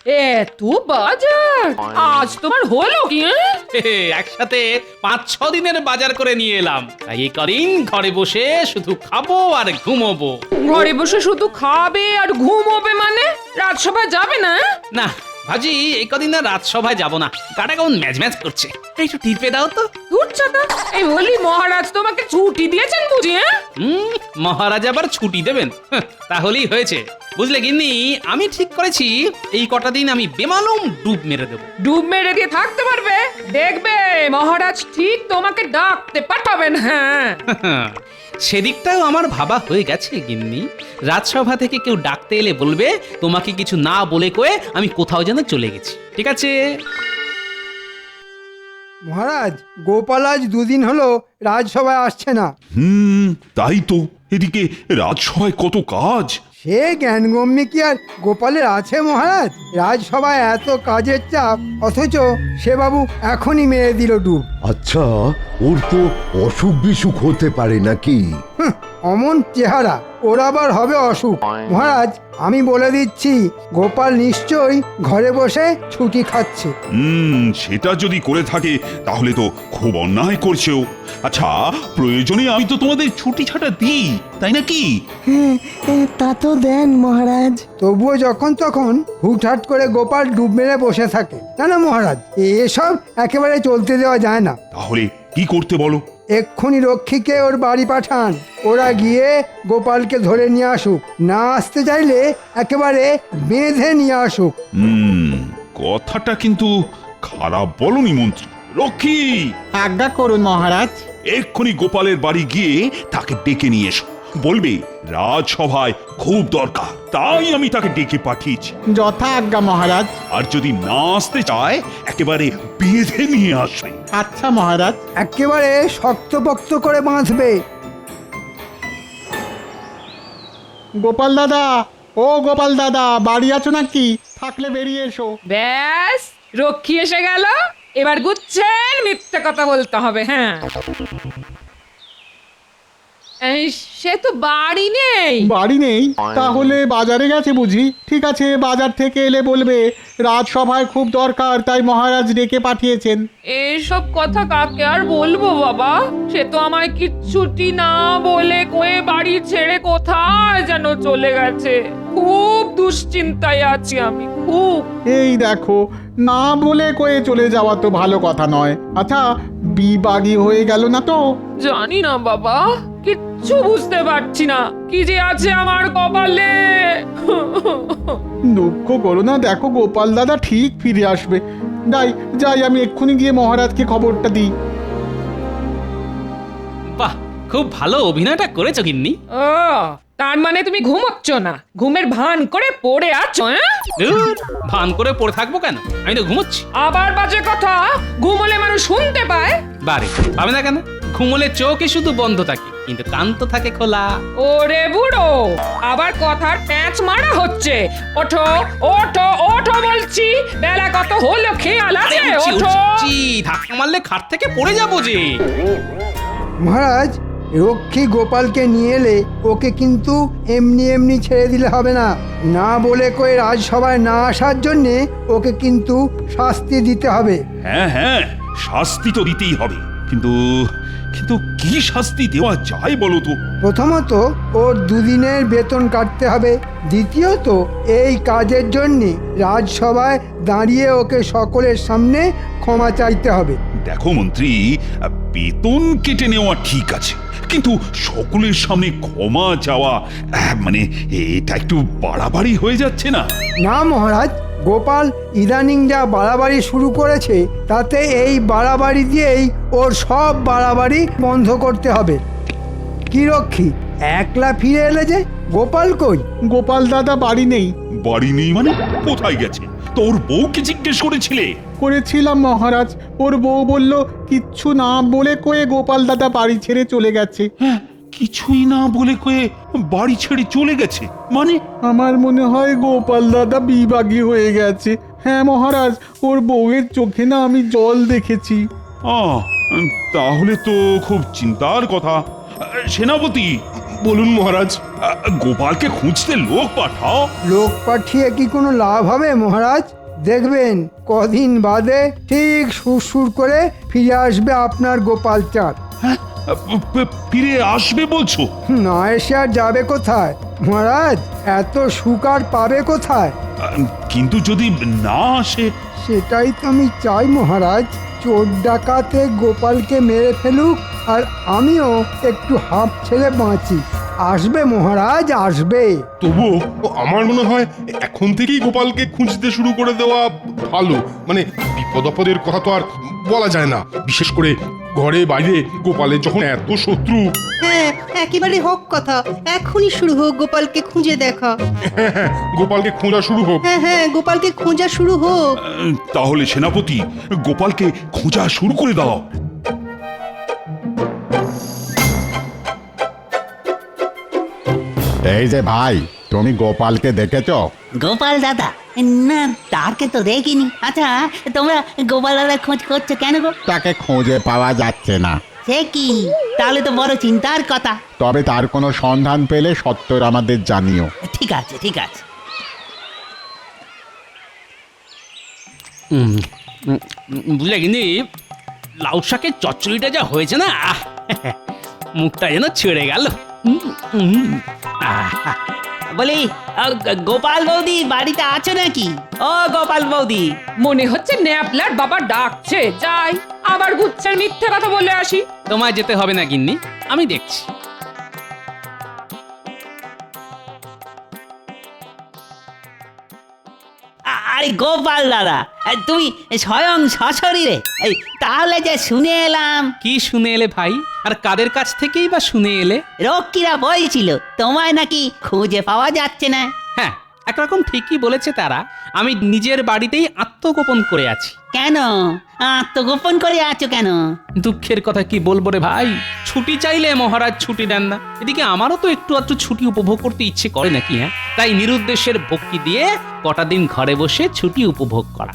এত বাজার আজ তোমার হলো কি? একসাথে 5-6 দিনের বাজার করে নিয়ে এলাম, তাই এই কদিন ঘরে বসে শুধু খাবো আর ঘুমোবো। ঘরে বসে শুধু খাবে আর ঘুমোবে মানে? রাজসভায় যাবে না? না ভাজি, এই কদিন না রাজসভায় যাব না, গাটা কেমন ম্যাচ ম্যাচ করছে, একটু টিপে দাও তো। উঠছাতা, এই বলি মহারাজ তোমাকে ছুটি দিয়েছেন বুঝি? মহারাজ আবার ছুটি দেবেন? তাহলেই হয়েছে। বুঝলে গিন্নি, আমি ঠিক করেছি এই কটা দিন আমি বেমালুম ডুব মেরে দেবো। ডুব মেরে দিয়ে থাকতে পারবে? দেখবে মহারাজ ঠিক তোমাকে ডাকতে পাঠাবেন। হ্যাঁ, সেদিকটাও আমার ভাবা হয়ে গেছে গিন্নি। রাজসভা থেকে কেউ ডাকতে এলে বলবে তোমাকে কিছু না বলে কয়ে আমি কোথাও যেন চলে গেছি, ঠিক আছে? মহারাজ, গোপাল আজ দুদিন হলো রাজসভায় আসছে না। তাই তো, এদিকে রাজসভায় কত কাজ। সে জ্ঞানগম্যে কি আর গোপালের আছে মহারাজ? রাজসভায় এত কাজের চাপ, অথচ সে বাবু এখনই মেরে দিল ডুব। আচ্ছা, ওর তো অসুখ বিসুখ হতে পারে নাকি? অমন চেহারা, ওর আবার হবে অসুখ? মহারাজ, আমি বলে দিচ্ছি, গোপাল নিশ্চয়ই ঘরে বসে ছুটি খাচ্ছে। সেটা যদি করে থাকে তাহলে তো খুব অন্যায় করছেও। আচ্ছা, প্রয়োজনে আমি তো তোমাদের ছুটি ছাটা দিই, তাই নাকি? তা তো দেন মহারাজ। তবুও যখন তখন হুটহাট করে গোপাল ডুব মেরে বসে থাকে। না না মহারাজ, এসব একেবারে চলতে দেওয়া যায় না। তাহলে কি করতে বলো? এক্ষুনি রক্ষীকে ওর বাড়ি পাঠান, ওরা গিয়ে গোপালকে ধরে নিয়ে আসুক। না আসতে চাইলে একেবারে বেঁধে নিয়ে আসুক। কথাটা কিন্তু খারাপ বলনি মন্ত্রী। রক্ষী, আজ্ঞা করুন মহারাজ। এক্ষুনি গোপালের বাড়ি গিয়ে তাকে ডেকে নিয়ে এসো। বলবে রাজসভায় খুব দরকার, তাই আমি তাকে ডেকে পাঠিয়েছি। যথা আজ্ঞা মহারাজ। আর যদি না আসতে চায় একেবারে বেঁধে নিয়ে আসবে। আচ্ছা মহারাজ। একেবারে শক্তপোক্ত করে বাঁধবে। গোপাল দাদা, ও গোপাল দাদা, বাড়ি আছো নাকি? থাকলে বেরিয়ে এসো। ব্যাস, রক্ষী এসে গেল। এবার গুচ্ছেন মিথ্যে কথা বলতে হবে। হ্যাঁ, এই, সে তো বাড়ি নেই। বাড়ি নেই? তাহলে বাজারে গেছে বুঝি? ঠিক আছে, বাজার থেকে এলে বলবে রাজসভায় খুব দরকার, তাই মহারাজ ডেকে পাঠিয়েছেন। এইসব কথা কাকে আর বলবো বাবা? সে তো আমায় কিচ্ছুটি না বলে কয়ে বাড়ি ছেড়ে কোথায় যেন চলে গেছে। খুব দুশ্চিন্তায় আছি আমি, খুব। এই দেখো, না বলে কয়ে চলে যাওয়া তো ভালো কথা নয়। আচ্ছা, বিবাগী হয়ে গেল না তো? জানি না বাবা, কিচ্ছু বুঝতে পারছি না কি যে আছে আমার কপালে। দুঃখ করো না, দেখো গোপাল দাদা ঠিক ফিরে আসবে। যাই যাই, আমি এক্ষুনি গিয়ে মহারাজকে খবরটা দিই। বাহ, খুব ভালো অভিনয়টা করেছো গিন্নি। ও, তার মানে তুমি ঘুমোচ্ছ না, ঘুমের ভান করে পড়ে আছো? ধুর, ভান করে পড়ে থাকবো কেন? আমি তো ঘুমোচ্ছি। আবার বাজে কথা, ঘুমোলে মানুষ শুনতে পায়। বারে, পাবে না কেন? ঘুমোলে চোখে শুধু বন্ধ থাকে, কিন্তু কান তো থাকে খোলা। ওরে বুড়ো, আবার কথার প্যাঁচ মারা হচ্ছে। ওঠো ওঠো ওঠো বলছি, বেলা কত হলো খেয়াল আছে? ওঠো। ধাক্কা মারলে খাট থেকে পড়ে যাবো যে। মহারাজ, রক্ষী গোপালকে নিয়ে এলে ওকে কিন্তু এমনি এমনি ছেড়ে দিলে হবে না। না বলে কয়ে রাজসভায় না আসার জন্যে ওকে কিন্তু শাস্তি দিতে হবে। হ্যাঁ হ্যাঁ, শাস্তি তো দিতেই হবে, কিন্তু কিন্তু কি শাস্তি দেওয়া যায় বলো তো? প্রথমত ওর দুদিনের বেতন কাটতে হবে। দ্বিতীয়ত এই কাজের জন্যে রাজসভায় দাঁড়িয়ে ওকে সকলের সামনে ক্ষমা চাইতে হবে। দেখো মন্ত্রী, বেতন কেটে নেওয়া ঠিক আছে, কিন্তু সকলের সামনে ক্ষমা চাওয়া মানে এটা একটু বাড়াবাড়ি হয়ে যাচ্ছে না? না মহারাজ, গোপাল ইদানিং যা বাড়াবাড়ি শুরু করেছে, তাতে এই বাড়াবাড়ি দিয়েই ওর সব বাড়াবাড়ি বন্ধ করতে হবে। কি রক্ষী, একলা ফিরে এলে যে? গোপাল কই? গোপাল দাদা বাড়ি নেই। বাড়ি নেই মানে? কোথায় গেছে? তোর বউকে জিজ্ঞেস করেছিলে? করেছিলাম মহারাজ, ওর বউ বলল কিচ্ছু না বলে কয়ে গোপাল দাদা বাড়ি ছেড়ে চলে গেছে। হ্যাঁ, কিছুই না বলে কয়ে বাড়ি ছেড়ে চলে গেছে মানে? আমার মনে হয় গোপাল দাদা বিবাগী হয়ে গেছে। হ্যাঁ মহারাজ, ওর বউয়ের চোখে না আমি জল দেখেছি। তাহলে তো খুব চিন্তার কথা। সেনাপতি, বলুন মহারাজ। গোপালকে খুঁজতে লোক পাঠাও। লোক পাঠিয়ে কি কোনো লাভ হবে মহারাজ? দেখবেন কদিন বাদে ঠিক সুরসুর করে ফিরে আসবে আপনার গোপাল চাঁদ। ফিরে আসবে বলছো? না এসে আর যাবে কোথায় মহারাজ? এত সুখ আর পাবে কোথায়? কিন্তু যদি না আসে? সেটাই তো আমি চাই মহারাজ। চোর ডাকাতে গোপালকে মেরে ফেলুক আর আমিও একটু হাঁপ ছেড়ে বাঁচি। আসবে মহারাজ, আসবে। তবুও আমার মনে হয় এখন থেকেই গোপালকে খুঁজতে শুরু করে দেওয়া ভালো। মানে বিপদ আপদের কথা তো আর বলা যায় না, বিশেষ করে ঘরে বাইরে গোপালের যখন এত শত্রু। হ্যাঁ, একেবারে হোক কথা, এখনই শুরু হোক গোপালকে খুঁজে দেখা। হ্যাঁ, গোপালকে খোঁজা শুরু হোক। হ্যাঁ, গোপালকে খোঁজা শুরু হোক। তাহলে সেনাপতি, গোপালকে খোঁজা শুরু করে দাও। এই যে ভাই, তুমি গোপালকে দেখেছ? গোপাল দাদা? না, তাকে তো দেখিনি। আচ্ছা, তোমরা গোপাল দাদা খোঁজ করছো কেন গো? তাকে খুঁজে পাওয়া যাচ্ছে না। সে কি? তাহলে তো বড় চিন্তার কথা। তবে তার কোনো সন্ধান পেলে সত্তর আমাদের জানিও। ঠিক আছে, ঠিক আছে। বুঝলে কিন্তু লাউ শাকের চচ্চড়িটা যা হয়েছে না, মুখটা যেন ছেড়ে গেল। বলি, গোপাল বৌদি বাড়িতে আছো নাকি? ও গোপাল বৌদি। মনে হচ্ছে ন্যাপলার বাবা ডাকছে, যাই আবার গুচ্ছের মিথ্যে কথা বলে আসি। তোমায় যেতে হবে না গিন্নি, আমি দেখছি। আরে গোপাল দাদা, তুমি স্বয়ং সশরীরে? এই তাহলে যে শুনে এলাম। কি শুনে এলে ভাই? আর কাদের কাছ থেকেই বা শুনে এলে? রক্ষীরা বলছিল তোমায় নাকি খুঁজে পাওয়া যাচ্ছে না। হ্যাঁ, একরকম ঠিকই বলেছে তারা। আমি নিজের বাড়িতেই আত্মগোপন করে আছি। কেন আত্মগোপন করে আছো কেন? দুঃখের কথা কি বলবো রে ভাই, ছুটি চাইলে মহারাজ ছুটি দেন না। এদিকে আমারও তো একটু আধটু ছুটি উপভোগ করতে ইচ্ছে করে নাকি? হ্যাঁ, তাই নিরুদ্দেশের ভক্তি দিয়ে কটা দিন ঘরে বসে ছুটি উপভোগ করা।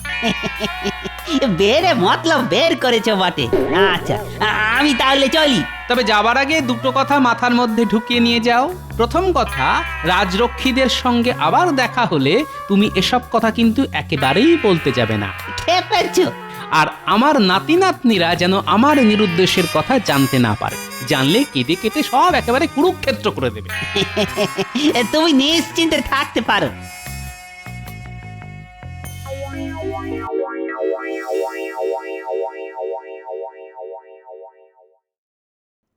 বেরে মতলব বের করেছো বটে। আচ্ছা, আমি তাহলে চলি। তবে যাবার আগে দুটো কথা মাথার মধ্যে ঢুকিয়ে নিয়ে যাও। প্রথম কথা, রাজরক্ষীদের সঙ্গে আবার দেখা হলে তুমি এসব কথা কিন্তু একেবারেই বলতে যাবে না। খেপেছো? আর আমার নাতি নাতনিরা যেন আমার নিরুদ্দেশের কথা জানতে না পারে। জানলে কেটে কেটে সব একেবারে কুরুক্ষেত্র করে দেবে। তুমি নিশ্চিন্তে থাকতে পারো।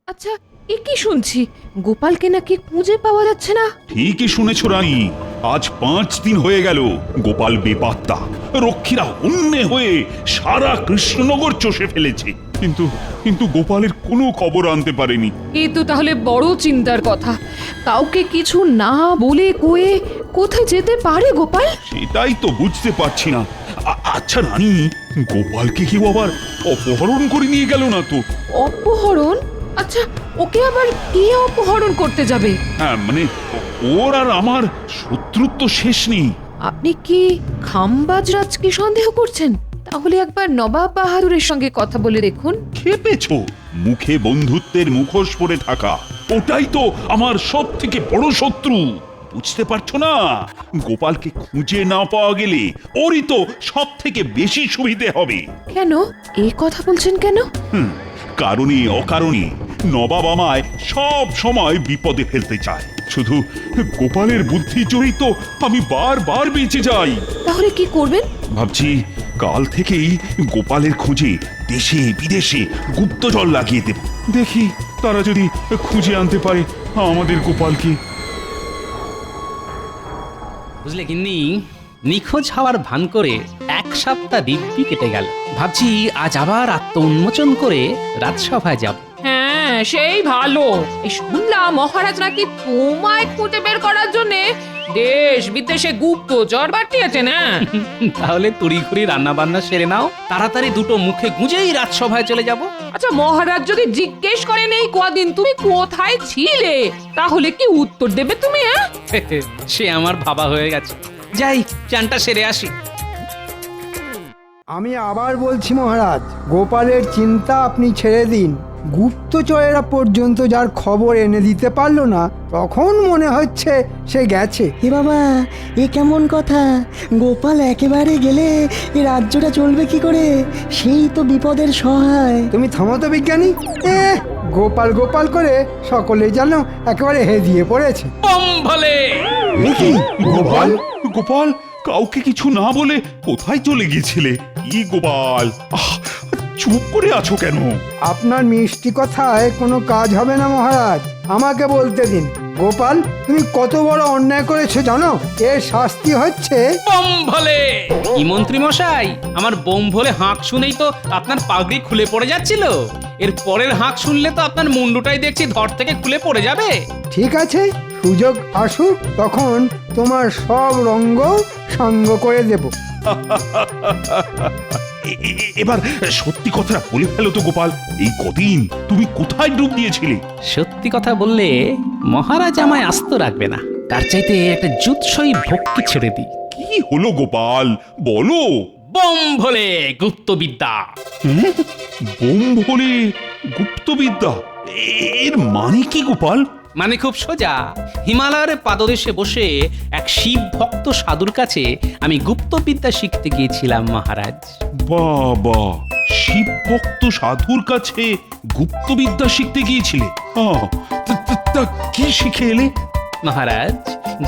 আচ্ছা, এ কি শুনছি? গোপালকে নাকি খুঁজে পাওয়া যাচ্ছে না। ঠিকই শুনেছ রানী, আজ 5 দিন হয়ে গেল গোপাল বেপাত্তা। রক্ষীরা হন্যে হয়ে সারা কৃষ্ণনগর চষে ফেলেছে, কিন্তু গোপালের কোনো খবর আনতে পারেনি। এ তো তাহলে বড় চিন্তার কথা। কাউকে কিছু না বলে কয়ে কোথায় যেতে পারে গোপাল? সেটাই তো বুঝতে পারছি না। আচ্ছা রানী, গোপালকে কেউ আবার অপহরণ করে নিয়ে গেল না তো? অপহরণ? আচ্ছা, ওকে আবার কে অপহরণ করতে যাবে? হ্যাঁ, মানে ওর আর আমার শত্রুত্ব শেষ নেই। আপনি কি খামবাজ রাজকে সন্দেহ করছেন? তাহলে একবার নবাব বাহাদুরের সঙ্গে কথা বলে দেখুন। খেপেছ? মুখে বন্ধুত্বের মুখোশ পরে থাকা, ওটাই তো আমার সব থেকে বড় শত্রু। বুঝতে পারছো না? গোপালকে খুঁজে না পাওয়া গেলে ওরই তো সব থেকে বেশি সুবিধে হবে। কেন এই কথা বলছেন কেন? কারণে অকারণে নবাব আমায় সব সময় বিপদে ফেলতে চায়। শুধু গোপালের বুদ্ধি জড়িত আমি বারবার বেঁচে যাই। তাহলে কি করবেন? ভাবছি কাল থেকেই গোপালের খোঁজে দেশে বিদেশে গুপ্তচর লাগিয়ে দেব। দেখি তারা যদি খুঁজে আনতে পারে আমাদের গোপালকে। বুঝলে গিন্নি, নিখোঁজ হওয়ার ভান করে 1 সপ্তাহ দিব্যি কেটে গেল। ভাবছি আজ আবার আত্ম উন্মোচন করে রাজসভায় যাব। হ্যাঁ, সেই ভালো। এই শুনলাম মহারাজ নাকি তোমায় খুঁজে বের করার জন্য দেশ বিদেশে গুপ্তচর পাঠিয়েছে না? তাহলে তড়িঘড়ি রান্না বান্না সেরে নাও, তাড়াতাড়ি দুটো মুখে গুঁজেই রাজসভায় চলে যাব। আচ্ছা, মহারাজ যদি জিজ্ঞেস করেন এই কদিন তুমি কোথায় ছিলে, তাহলে কি উত্তর দেবে তুমি? সে আমার ভাবা হয়ে গেছে। যাই, চানটা সেরে আসি। আমি আবার বলছি মহারাজ, গোপালের চিন্তা আপনি ছেড়ে দিন। গুপ্তচরেরা পর্যন্ত যার খবর এনে দিতে পারলো না, তখন মনে হচ্ছে সে গেছে। এ বাবা, এ কেমন কথা? গোপাল একেবারে গেলে এ রাজ্যটা চলবে কি করে? সেই তো বিপদের সহায়। তুমি থামো তো বিজ্ঞানী। গোপাল গোপাল করে সকলে যেন একেবারে হেদিয়ে পড়েছে। বম ভলে! এ কি? গোপাল গোপাল কাউকে কিছু না বলে কোথায় চলে গিয়েছিলে? কি গোপাল, চুপ করে আছো কেন? আপনার মিষ্টি কথায় কোনো কাজ হবে না মহারাজ, আমাকে বলতে দিন। গোপাল, তুমি কত বড় অন্যায় করেছো জানো? এর শাস্তি হচ্ছে বম ভলে! কি মন্ত্রী মশাই, আমার বোম ভলে হাঁক শুনেই তো আপনার পাগড়ি খুলে পড়ে যাচ্ছিল। এর পরের হাঁক শুনলে তো আপনার মুন্ডুটাই দেখছি ধর থেকে খুলে পড়ে যাবে। ঠিক আছে, সুযোগ আসুক তখন তোমার সব রঙ্গ সঙ্গ করে দেব। এবার সত্যি কথা বলে ফেলো তো গোপাল, এই কদিন তুমি কোথায় ডুব দিয়েছিলে? সত্যি কথা বললে মহারাজ আমায় আস্ত রাখবে না, তার চাইতে একটা জুৎসই ভক্তি ছেড়ে দিই। কি হলো গোপাল, বলো। বম ভলে গুপ্তবিদ্যা। বোম ভোলে গুপ্তবিদ্যা, এর মানে কি গোপাল? মানে খুব সোজা, হিমালয়ের পাদদেশে বসে এক শিব ভক্ত সাধুর কাছে আমি গুপ্তবিদ্যা শিখতে গিয়েছিলাম মহারাজ। বাবা, শিব ভক্ত সাধুর কাছে গুপ্তবিদ্যা শিখতে গিয়েছিলে? তা কি শিখে এলে? মহারাজ,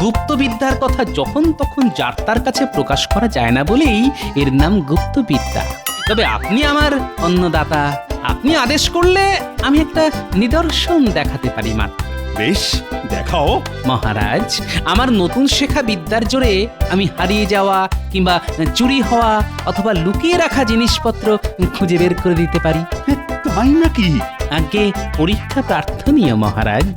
গুপ্তবিদ্যার কথা যখন তখন যার তার কাছে প্রকাশ করা যায় না বলেই এর নাম গুপ্তবিদ্যা। তবে আপনি আমার অন্নদাতা, আপনি আদেশ করলে আমি একটা নিদর্শন দেখাতে পারি মাত্র। বেশ, দেখাও। মহারাজ, আমার নতুন শেখা বিদ্যার জোরে আমি হারিয়ে যাওয়া কিংবা চুরি হওয়া অথবা লুকিয়ে রাখা জিনিসপত্র খুঁজে বের করে দিতে পারি। তাই নাকি? আগে পরীক্ষা প্রার্থনীয় মহারাজ।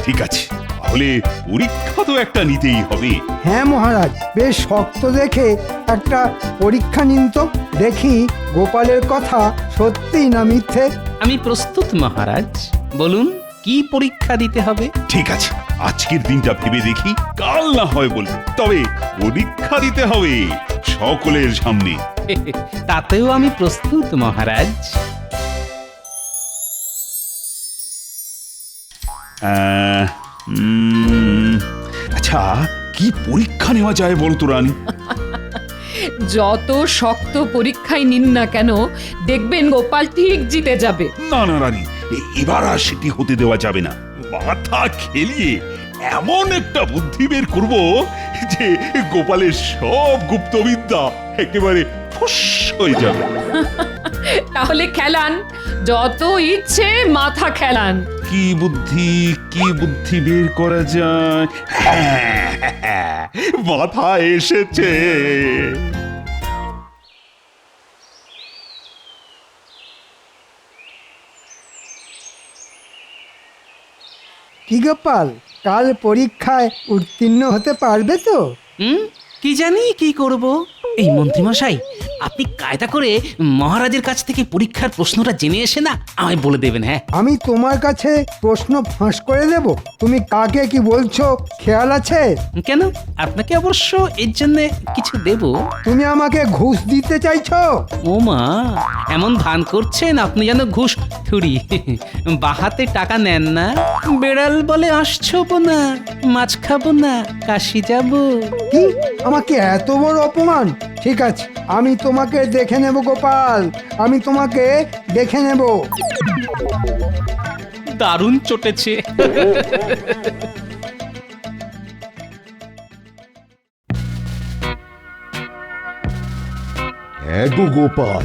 ঠিক আছে, তাহলে পরীক্ষা তো একটা নিতেই হবে। হ্যাঁ মহারাজ, বেশ শক্ত দেখে একটা পরীক্ষা নিন তো, দেখি গোপালের কথা সত্যিই না মিথ্যে। আমি প্রস্তুত মহারাজ, বলুন কি পরীক্ষা দিতে হবে? ঠিক আছে, আজকের দিনটা ভেবে দেখি, কাল না হয় বলবো, তবে পরীক্ষা দিতে হবে সকলের সামনে। তাতেও আমি প্রস্তুত মহারাজ। আচ্ছা, কি পরীক্ষা নেওয়া যায় বলতো রানী? যত শক্ত পরীক্ষায় নিন না কেন, দেখবেন গোপাল ঠিক জিতে যাবে। না না রানী, এবার আর সেটি হতে দেওয়া যাবে না। মাথা খেলিয়ে এমন একটা বুদ্ধি বের করব যে গোপালের সব গুপ্তবিদ্যা একেবারে ফুস হয়ে যাবে। তাহলে খেলান, যত ইচ্ছে মাথা খেলান। কি বুদ্ধি বের করা যায়? হ্যাঁ, মাথা এসেছে। কি গোপাল, কাল পরীক্ষায় উত্তীর্ণ হতে পারবে তো? কি জানি কি করব। এই মন্ত্রীমশাই, আপনি কায়দা করে মহারাজের কাছ থেকে পরীক্ষার প্রশ্নটা জেনে এসে না আমায় বলে দেবেন। হ্যাঁ, আমি তোমার কাছে প্রশ্ন ফাঁস করে দেব। তুমি কাকে কি বলছো খেয়াল আছে? কেন, আপনাকে অবশ্য এর জন্য কিছু দেব। তুমি আমাকে ঘুষ দিতে চাইছো? ও মা, এমন ভান করছেন আপনি যেন ঘুষ থুড়ি। বাহাতে টাকা নেন না। বেড়াল বলে আসছো না, মাছ খাবো না, কাশি যাব। কি, আমাকে এত বড় অপমান? ঠিক আছে, আমি তোমাকে দেখে নেব গোপাল, আমি তোমাকে দেখে নেব। দারুণ চটেছে। হ্যাঁ গো গোপাল,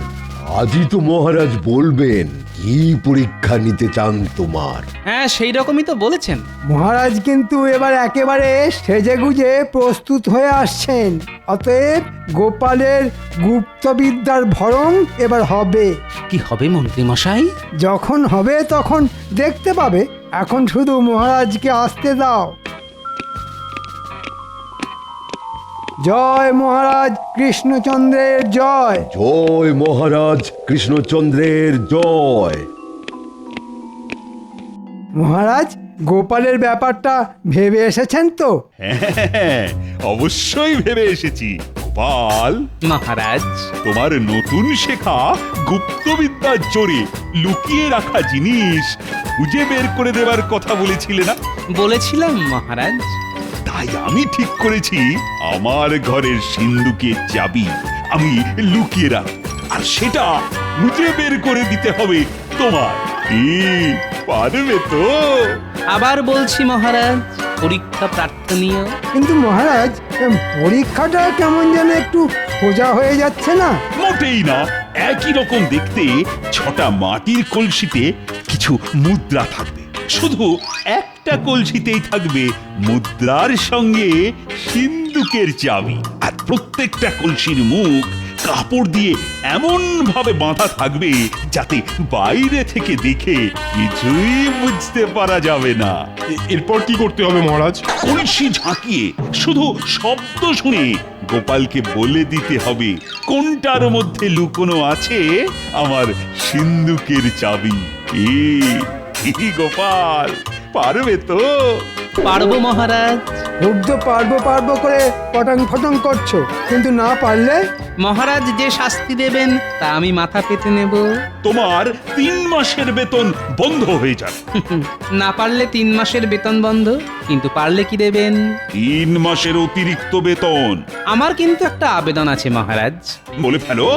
আজই তো মহারাজ বলবেন কি পরীক্ষা নিতে চান তোমার। হ্যাঁ, সেই রকমই তো বলেছেন। মহারাজ কিন্তু এবার একেবারে সেজেগুজে প্রস্তুত হয়ে আসছেন, অতএব গোপালের গুপ্তবিদ্যার ভরণ এবার হবে। কি হবে মন্ত্রী মশাই? যখন হবে তখন দেখতে পাবে, এখন শুধু মহারাজকে আসতে দাও। জয় মহারাজ কৃষ্ণচন্দ্রের জয়। জয় মহারাজ কৃষ্ণচন্দ্রের জয়। মহারাজ, গোপালের ব্যাপারটা ভেবে এসেছেন তো? হ্যাঁ, অবশ্যই ভেবে এসেছি। গোপাল, মহারাজ। তোমার নতুন শেখা গুপ্তবিদ্যার জোরে লুকিয়ে রাখা জিনিস খুঁজে বের করে দেবার কথা বলেছিলে না? বলেছিলাম মহারাজ। তাই আমি ঠিক করেছি আমার ঘরের সিন্ধুকের চাবি আমি লুকিয়ে রাখব, আর সেটা খুঁজে বের করে দিতে হবে তোমার। কি পারবে তো? আবার বলছি মহারাজ, পরীক্ষা প্রার্থনীয়। কিন্তু মহারাজ, পরীক্ষাটা কেমন যেন একটু সোজা হয়ে যাচ্ছে না। মোটেই না, একই রকম দেখতে 6টা মাটির কলসিতে কিছু মুদ্রা থাকবে, শুধু একটা কলসিতেই থাকবে মুদ্রার সঙ্গে সিন্ধুকের চাবি, আর প্রত্যেকটা কলসির মুখ কাপড় দিয়ে এমন ভাবে বাঁধা থাকবে যাতে বাইরে থেকে দেখে কিছুই বুঝতে পারা যাবে না। এরপর কি করতে হবে মহারাজ? কলসি ঝাঁকিয়ে শুধু শব্দ শুনে গোপালকে বলে দিতে হবে কোনটার মধ্যে লুকোনো আছে আমার সিন্ধুকের চাবি। কি গোপাল, পারবে তো? পারবো মহারাজ। খুব তো পারবো করে পটাং ফটাং করছো, কিন্তু না পারলে? মহারাজ যে শাস্তি দেবেন তা আমি মাথা পেতে নেব। তোমার 3 মাসের বেতন বন্ধ হয়ে যাবে। না পারলে 3 মাসের বেতন বন্ধ, কিন্তু পারলে কি দেবেন? 3 মাসের অতিরিক্ত বেতন। আমার কিন্তু একটা আবেদন আছে মহারাজ। বলে ফেলো।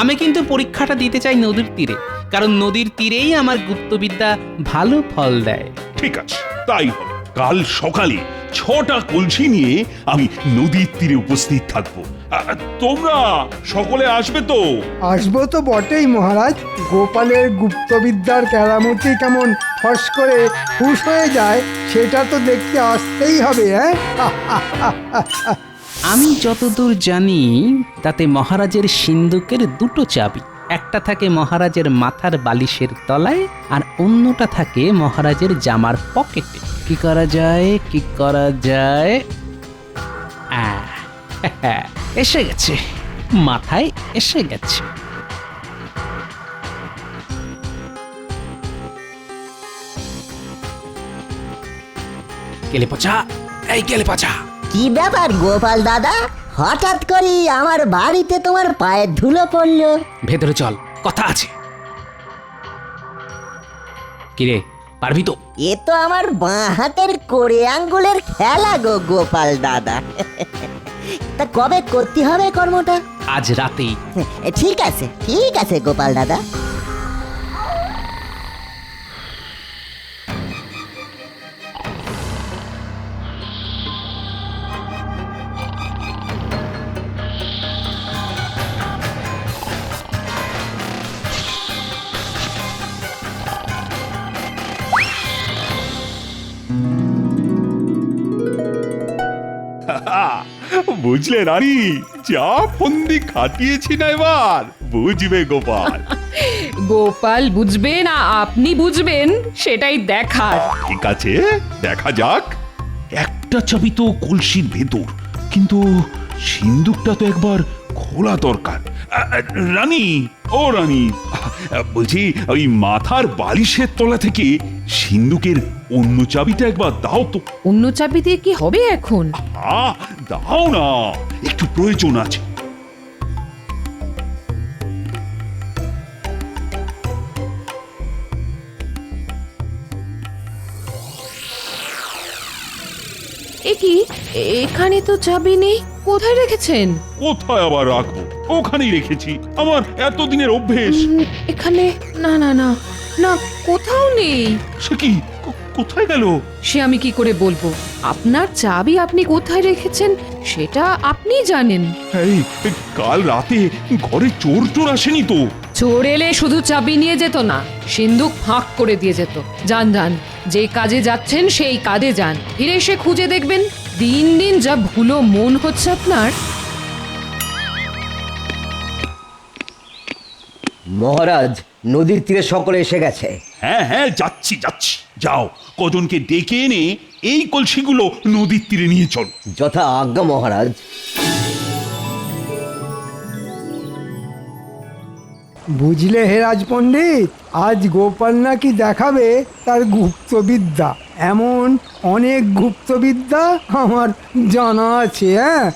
আমি কিন্তু পরীক্ষাটা দিতে চাই নদীর তীরে, কারণ নদীর তীরেই আমার গুপ্তবিদ্যা ভালো ফল দেয়। ঠিক আছে, তাই হবে। কাল সকালে 6টা কলসি নিয়ে আমি নদীর তীরে উপস্থিত থাকবো। তোমরা সকলে আসবে তো? আসবো তো বটেই মহারাজ। গোপালের গুপ্তবিদ্যার কেরামতি কেমন ফস করে খুশ হয়ে যায় সেটা তো দেখতে আসতেই হবে। আমি যতদূর জানি তাতে মহারাজের সিন্ধুকের 2টো চাবি, একটা থাকে মহারাজের মাথার বালিশের তলায়, আর অন্যটা থাকে মহারাজের জামার পকেটে। কি করা যায়? এসে গেছে, মাথায় এসে গেছে। কেলে পচা, এই কেলে পচা। কি ব্যাপার গোপাল দাদা, হঠাৎ করে আমার বাড়িতে তোমার পায়ের ধুলো পড়লো? ভেতরে চল, কথা আছে। কিরে, পারবি তো? এ তো আমার বাঁ হাতের কোড়ে আঙ্গুলের খেলা গো গোপাল দাদা। তা কবে করতে হবে কর্মটা? আজ রাতেই। ঠিক আছে গোপাল দাদা। বুঝলে রানী, যা ফন্দি খাটিয়েছি না এবার বুঝবে গোপাল। গোপাল বুঝবে না আপনি বুঝবেন সেটাই দেখার। ঠিক আছে, দেখা যাক। একটা চাবি তো কলসির ভেতর, কিন্তু সিন্ধুকটা তো একবার খোলা দরকার। রানী, ও রানী, বলছি ওই মাথার বালিশের তলা থেকে সিন্ধুকের অন্য চাবিটা একবার দাও তো। অন্য চাবি দিয়ে কি হবে এখন? দাও না, একটু প্রয়োজন আছে। এ কি, এখানে তো চাবি নেই, কোথায় রেখেছেন? কোথায় আবার রাখবো? ওখানেই রেখেছি, আমার এতদিনের অভ্যেস। এখানে না না না না, কোথাও নেই। সে কি, কোথায় গেল? সে আমি কি করে বলবো? আপনার চাবি আপনি কোথায় রেখেছেন সেটা আপনি জানেন। এই কাল রাতে ঘরে চোর আসেনি তো? চোর এলে শুধু চাবি নিয়ে যেত না, সিন্ধুক ফাঁক করে দিয়ে যেত। যান, যে কাজে যাচ্ছেন সেই কাজে যান, ফিরে এসে খুঁজে দেখবেন। দিন দিন যা ভুলো মন হচ্ছে আপনার। মহারাজ, নদীর তীরে সকলে এসে গেছে। হ্যাঁ, যাচ্ছি। যাও, কজনকে ডেকে এনে এই কলসিগুলো নদীর তীরে নিয়ে চল। যথা আজ্ঞা মহারাজ। বুঝলে হে রাজপণ্ডিত, আজ গোপাল নাকি দেখাবে তার গুপ্তবিদ্যা। এমন অনেক গুপ্তবিদ্যা আমার জানা আছে। হ্যাঁ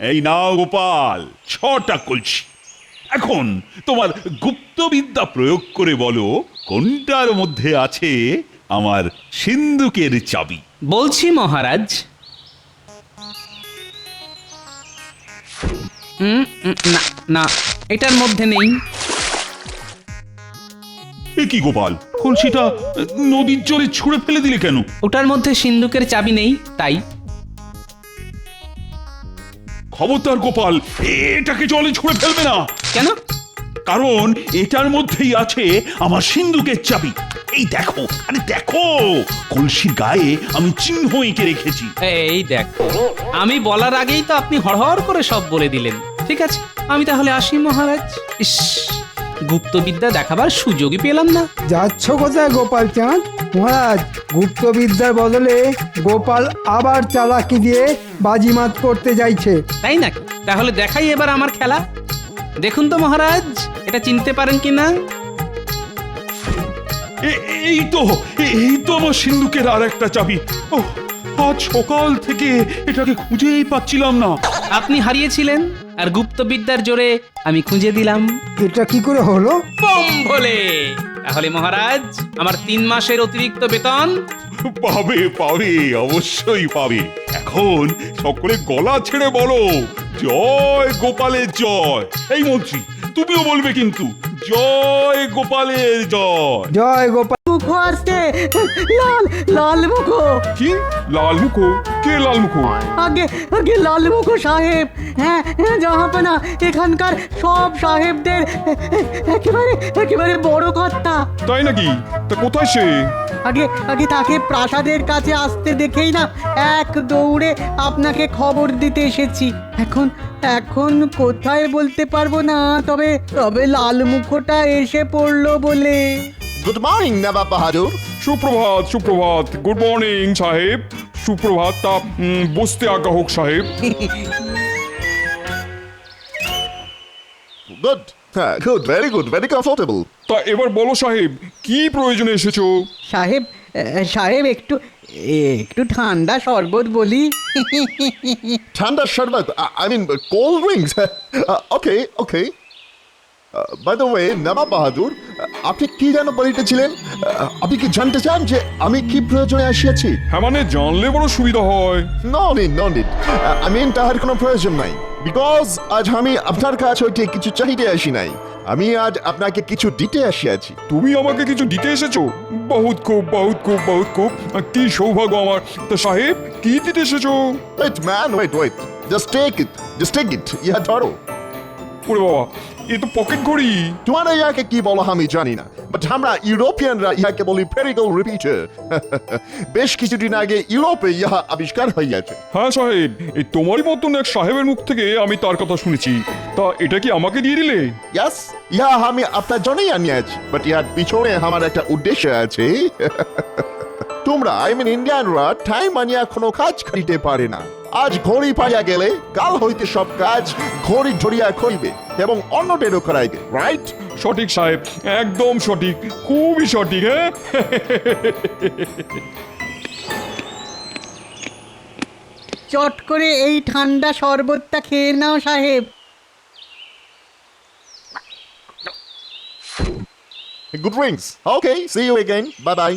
এই নাও গোপাল, 6টা কলসি। এখন তোমার গুপ্তবিদ্যা প্রয়োগ করে বলো কোনটার মধ্যে আছে আমার সিন্ধুকের চাবি। বলছি মহারাজ। না না, এটার মধ্যে নেই। এ কি গোপাল, কলসিটা নদীর জলে ছুঁড়ে ফেলে দিলে কেন? ওটার মধ্যে সিন্ধুকের চাবি নেই, তাই। খবরদার গোপাল, এটাকে জলে ছুঁড়ে ফেলবে না। কেন? কারণ এটার মধ্যেই আছে আমার সিন্ধুকের চাবি। এই দেখো, আরে দেখো, কলসির গায়ে আমি চিহ্ন এঁকে রেখেছি। এই দেখো, আমি বলার আগেই তো আপনি হড়হড় করে সব বলে দিলেন। ঠিক আছে, আমি তাহলে আসি মহারাজ। ইস, গুপ্তবিদ্যা দেখাবার সুযোগই পেলাম না। যাচ্ছ কোথায় গোপাল চাঁদ? মহারাজ, গুপ্তবিদ্যার বদলে গোপাল আবার চালাকি দিয়ে বাজিমাত করতে যাইছে। তাই নাকি? তাহলে দেখাই এবার আমার খেলা। দেখুন তো মহারাজ, এটা চিনতে পারেন কিনা। এই তো আমার সিন্ধুকের আর একটা চাবি। ও, আজ সকাল থেকে এটাকে খুঁজেই পাচ্ছিলাম না। আপনি হারিয়েছিলেন, আর গুপ্তবিদ্যার জোরে আমি খুঁজে দিলাম। এটা কি করে হলো? বম বলে। তাহলে মহারাজ, আমার 3 মাসের অতিরিক্ত বেতন। পাবে পাবে, অবশ্যই পাবে। এখন সকলে গলা ছেড়ে বলো, জয় গোপালের জয়। এই মন্ত্রী, তুমিও বলবে কিন্তু, জয় গোপালের জয়। জয় গোপাল। মুখো আসছে, লাল লাল মুখো। কি লাল মুখো? কে লাল মুখো? আগে আগে লাল মুখো সাহেব। হ্যাঁ হ্যাঁ জাহাপনা, এখানকার সব সাহেবদের একেবারে একেবারে বড় কর্তা। তাই নাকি? তা কোথায় সে? আগে আগে তাকে প্রাসাদের কাছে আসতে দেখেই না এক দৌড়ে আপনাকে খবর দিতে এসেছি। এখন এখন কোথায় বলতে পারবো না, তবে তবে লাল মুখোটা এসে পড়লো বলে। গুড মর্নিং নবাব বাহাদুর। সুপ্রভাত সুপ্রভাত। গুড মর্নিং সাহেব। সুপ্রভাত। তা বসতে আজ্ঞা হোক সাহেব। গুড, হ্যাঁ good, very good, very comfortable. তা এবার বলো সাহেব, কি প্রয়োজনে এসেছো? সাহেব সাহেব একটু একটু ঠান্ডা শরবত বলি। ঠান্ডা শরবত, I mean cold drinks. Okay okay. By the way নবাব বাহাদুর, আপনি কি যেন বলিতেছিলেন? আপনি কি জানতে চান যে আমি কি প্রয়োজনে আসিয়াছি? হ্যাঁ মানে জানলে বড় সুবিধা হয়। No need, no need. I mean তাহার কোনো প্রয়োজন নাই। বিকজ আজ আমি আপনার কাছ হইতে কিছু চাহিতে আসি নাই, আমি আজ আপনাকে কিছু দিতে আসিয়াছি। তুমি আমাকে কিছু দিতে এসেছো? বহুত খুব বহুত খুব বহুত খুব। কি সৌভাগ্য আমার। তা সাহেব, কি দিতে এসেছো? Wait man, wait wait, just take it, just take it. ইহা ধরো। ওরে বাবা, এ তো পকেট ঘড়ি। তোমার ইয়াকে কি বলো আমি জানি না, বাট আমরা ইউরোপিয়ানরা ইহাকে বলি পেরিকল রিপিটার। বেশ কিছুদিন আগে ইউরোপে ইহা আবিষ্কার হইয়াছে। হ্যাঁ সাহেব, এই তোমারই মতন এক সাহেবের মুখ থেকে আমি তার কথা শুনেছি। তা এটা কি আমাকে দিয়ে দিলে? ইয়াস, ইহা আমি আপনার জন্যই আনিয়াছি, বাট ইহার পিছনে আমার একটা উদ্দেশ্য আছে। তোমরা আই মিন ইন্ডিয়ানরা টাইম আনিয়া কোনো কাজ করিতে পারে না। আজ ঘড়ি পাইয়া গেলে কাল হইতে সব কাজ ঘড়ি ধরিয়া করিবে এবং অন্যদেরও করাইবে, রাইট? সঠিক সাহেব, একদম সঠিক, খুবই সঠিক। হ্যাঁ চট করে এই ঠান্ডা শরবতটা খেয়ে নাও সাহেব। Good drinks. Okay, see you again, bye bye.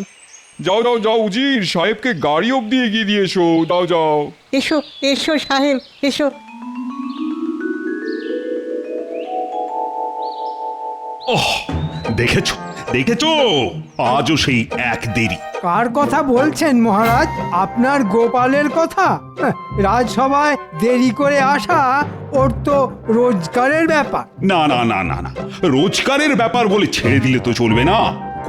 যাও যাও যাও উজির, সাহেবকে গাড়ি অব্দি এগিয়ে দিয়ে এসো। যাও যাও। এসো এসো সাহেব, এসো। ওহ, দেখেছো দেখেছো, আজও সেই এক দেরি। কার কথা বলছেন মহারাজ? আপনার গোপালের কথা? রাজসভায় দেরি করে আসা ওর তো রোজগারের ব্যাপার। না না না না না, রোজগারের ব্যাপার বলে ছেড়ে দিলে তো চলবে না।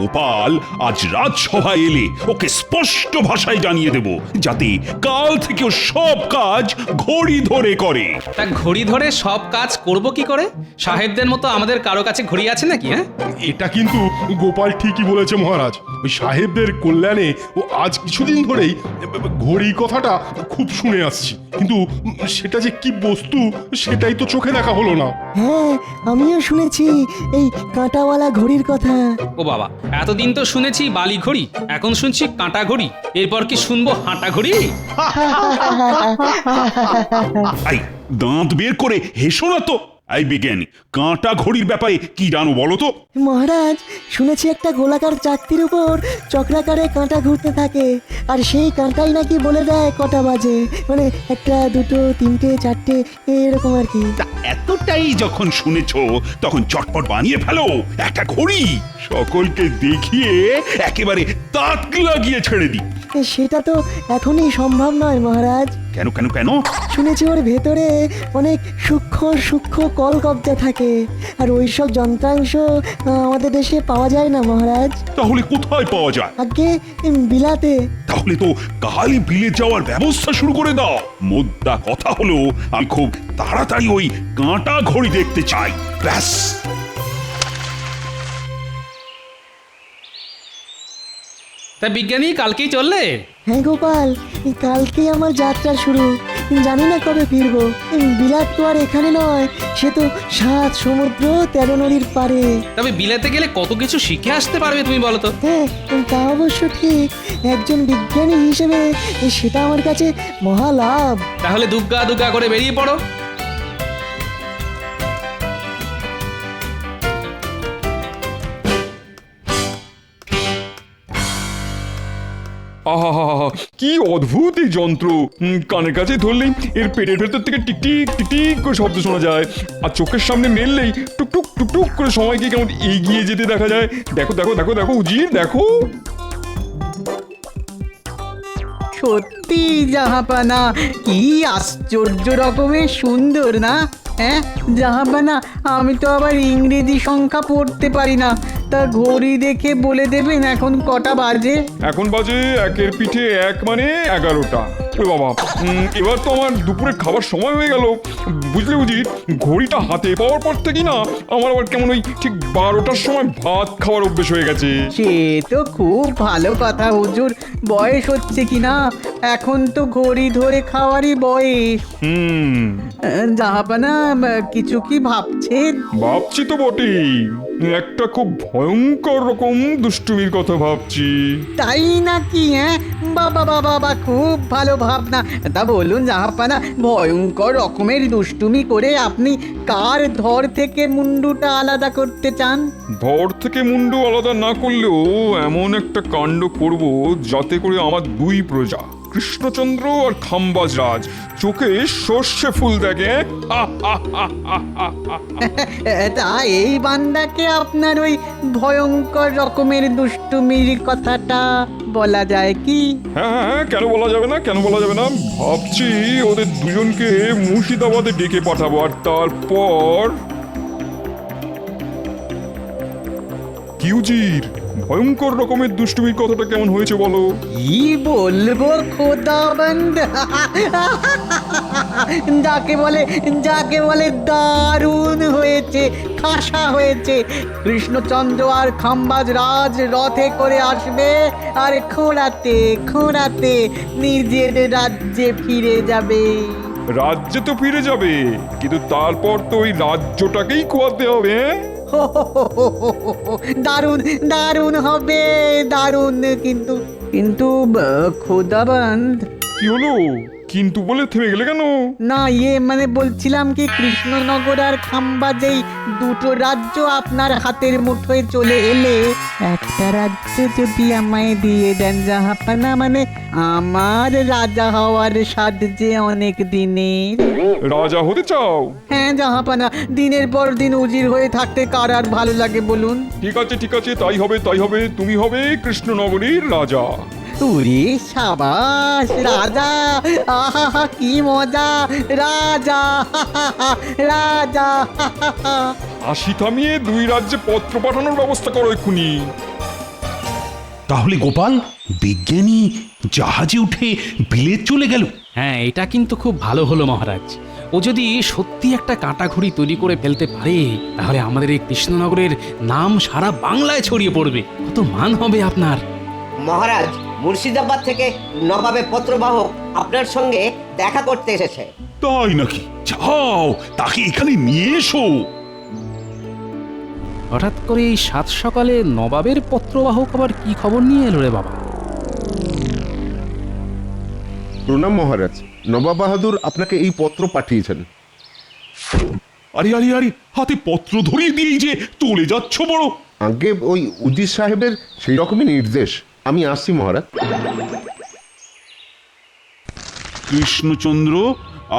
গোপাল আজ রাজসভায় এলে ওকে স্পষ্ট ভাষায় জানিয়ে দেব, যাতে কাল থেকে ও সব কাজ ঘড়ি ধরে করে। তা ঘড়ি ধরে সব কাজ করব কি করে? সাহেবদের মতো আমাদের কারো কাছে ঘড়ি আছে নাকি? হ্যাঁ, এটা কিন্তু গোপাল ঠিকই বলেছে মহারাজ। ওই সাহেবদের কল্যাণে ও আজ কিছুদিন ধরেই ঘড়ি কথাটা খুব শুনে আসছি, কিন্তু সেটা যে কি বস্তু সেটাই তো চোখে দেখা হলো না। হ্যাঁ, আমিও শুনেছি এই কাঁটাওয়ালা ঘড়ির কথা। ও বাবা, এতদিন তো শুনেছি বালি ঘড়ি, এখন শুনছি কাঁটা ঘড়ি, এরপর কি শুনবো হাঁটা ঘড়ি? আই দাঁত বের করে হেসো না তো। এই বিজ্ঞানী, কাঁটা ঘড়ির ব্যাপারে কি জানো বলো তো? মহারাজ, শুনেছি একটা গোলাকার চাকতির উপর চক্রাকারে কাঁটা ঘুরতে থাকে, আর সেই কাঁটাই নাকি বলে দেয় কটা বাজে, মানে একটা, দুটো, তিনটে, চারটে, এরকম আর কি। তা এতটাই যখন শুনেছো তখন চটপট বানিয়ে ফেলো একটা ঘড়ি, সকলকে দেখিয়ে একেবারে তাক লাগিয়ে ছেড়ে দিই। সেটা তো এখনই সম্ভব নয় মহারাজ। কেন কেন কেন? শুনেছি ওর ভেতরে অনেক সূক্ষ্ম সূক্ষ্ম কলকব্জা থাকে, আর ওইসব যন্ত্রাংশ আমাদের দেশে পাওয়া যায় না মহারাজ। তাহলে কোথায় পাওয়া যায়? আগে বিলাতে। তাহলে তো কালই বিলে যাওয়ার ব্যবস্থা শুরু করে দাও। মোদ্দা কথা হলো আমি খুব তাড়াতাড়ি ওই কাঁটা ঘড়ি দেখতে চাই, ব্যাস। তা বিজ্ঞানী কালকেই চললে? হ্যাঁ গোপাল, কালকেই আমার যাত্রা শুরু। জানি না কবে ফিরবো। বিলাত তো আর এখানে নয়, সে তো 7 সমুদ্র 13 নদীর পারে। তবে বিলাতে গেলে কত কিছু শিখে আসতে পারবে তুমি বলো তো? হ্যাঁ, তা অবশ্য ঠিক। একজন বিজ্ঞানী হিসেবে সেটা আমার কাছে মহা লাভ। তাহলে দুগ্গা দুগ্গা করে বেরিয়ে পড়ো। আহা, কি অদ্ভুত এই যন্ত্র! কানের কাছে ধরলেই এর পেটের ভেতর থেকে টিকটিক টিকটিক করে শব্দ শোনা যায়, আর চোখের সামনে মেললেই টুকটুক টুকটুক করে সময়কে কেমন এগিয়ে যেতে দেখা যায়। দেখো দেখো দেখো দেখো উজির, দেখো। সত্যি জাহাপানা, কি আশ্চর্য রকমের সুন্দর না? হ্যাঁ জাহাপানা, আমি তো আবার ইংরেজি সংখ্যা পড়তে পারি না, তা ঘড়ি দেখে বলে দেবেন এখন কটা বাজে? এখন বাজে 1-এর পিঠে 1 মানে 11টা। ওরে বাবা, এবার তো আমার দুপুরে খাবার সময় হয়ে গেল। বুঝলে উজির, ঘড়িটা হাতে পাওয়ার পর থেকে না আমার আবার কেমন ওই ঠিক 12টার সময় ভাত খাওয়ার অভ্যেস হয়ে গেছে। সে তো খুব ভালো কথা হুজুর, বয়স হচ্ছে কি না, এখন তো ঘড়ি ধরে খাওয়ারই বয়স। জাহাপানা, কিছু কি ভাবছেন? ভাবছি তো বটেই, একটা খুব ভয়ঙ্কর রকম দুষ্টুমির কথা ভাবছি। তাই নাকি? হ্যাঁ, বাবা বাবা বাবা, খুব ভালো ভাবনা। তা বলুন জাহাপানা, ভয়ঙ্কর রকমের দুষ্টুমি করে আপনি কার ধর থেকে মুন্ডুটা আলাদা করতে চান? ধর থেকে মুন্ডু আলাদা না করলেও এমন একটা কাণ্ড করব যাতে করে আমার 2 প্রজা, কৃষ্ণচন্দ্র আর খাম্বাজ রাজ, চোখে সর্ষে ফুল দেখে। তা এই বান্দাকে আপনার ওই ভয়ঙ্কর রকমের দুষ্টুমির কথাটা বলা যায় কি? হ্যাঁ হ্যাঁ, কেন বলা যাবে না, কেন বলা যাবে না। ভাবছি ওদের দুজনকে মুর্শিদাবাদে ডেকে পাঠাবো, আর তারপর কিউজির ভয়ঙ্কর রকমের দুষ্টুমির কথাটা কেমন হয়েছে বলো? কি বলবো খোদাবন্দ, যাকে বলে দারুণ হয়েছে, খাসা হয়েছে। কৃষ্ণচন্দ্র আর খাম্বাজ রাজ রথে করে আসবে, আর খোঁড়াতে খোঁড়াতে নিজের রাজ্যে ফিরে যাবে। রাজ্যে তো ফিরে যাবে, কিন্তু তারপর তো ওই রাজ্যটাকেই খোয়াতে হবে। দারুণ দারুণ হবে, দারুণ। কিন্তু কিন্তু খোদাবন্দ। কি হলো? কিন্তু বলে থেমে গেলে কেন? না, মানে বলছিলাম কি, কৃষ্ণনগর আর খাম্বাজেই 2টো রাজ্য আপনার হাতের মুঠোয় চলে এলে একটা রাজ্য যদি আমায় দিয়ে দেন জাহাপানা, মানে আমার রাজা হওয়ার স্বাদ যে অনেক দিনের। রাজা হতে চাও? হ্যাঁ জাহাপানা, দিনের পর দিন উজির হয়ে থাকতে কার আর ভালো লাগে বলুন? ঠিক আছে ঠিক আছে, তাই হবে তাই হবে, তুমি হবে কৃষ্ণনগরীর রাজা। উরে সাবাস, রাজা! আহা কি মজা, রাজা রাজা। হাসি থামিয়ে 2 রাজ্যে পত্র পাঠানোর ব্যবস্থা করো এক্ষুনি। তাহলে গোপাল, বিজ্ঞানী জাহাজে উঠে বিলেত চলে গেল? হ্যাঁ, এটা কিন্তু খুব ভালো হলো মহারাজ। ও যদি সত্যি একটা কাঁটা ঘড়ি তৈরি করে ফেলতে পারে তাহলে আমাদের এই কৃষ্ণনগরের নাম সারা বাংলায় ছড়িয়ে পড়বে, কত মান হবে আপনার। মহারাজ, মুর্শিদাবাদ থেকে নবাবে পত্রবাহক আপনার সঙ্গে দেখা করতে এসেছে। তাই নাকি? যাও, তাকে এখানে নিয়ে এসো। হঠাৎ করে এই সাত সকালে নবাবের পত্রবাহক আবার কি খবর নিয়ে এলো রে বাবা? প্রণাম মহারাজ, নবাব বাহাদুর আপনাকে এই পত্র পাঠিয়েছেন। আরে আরে আরে, হাতে পত্র ধরিয়ে দিয়েই যে চলে যাচ্ছ বড়। আগে ওই উজির সাহেবের সেই রকমই নির্দেশ। আমি আসছি মহারাজ। কৃষ্ণচন্দ্র,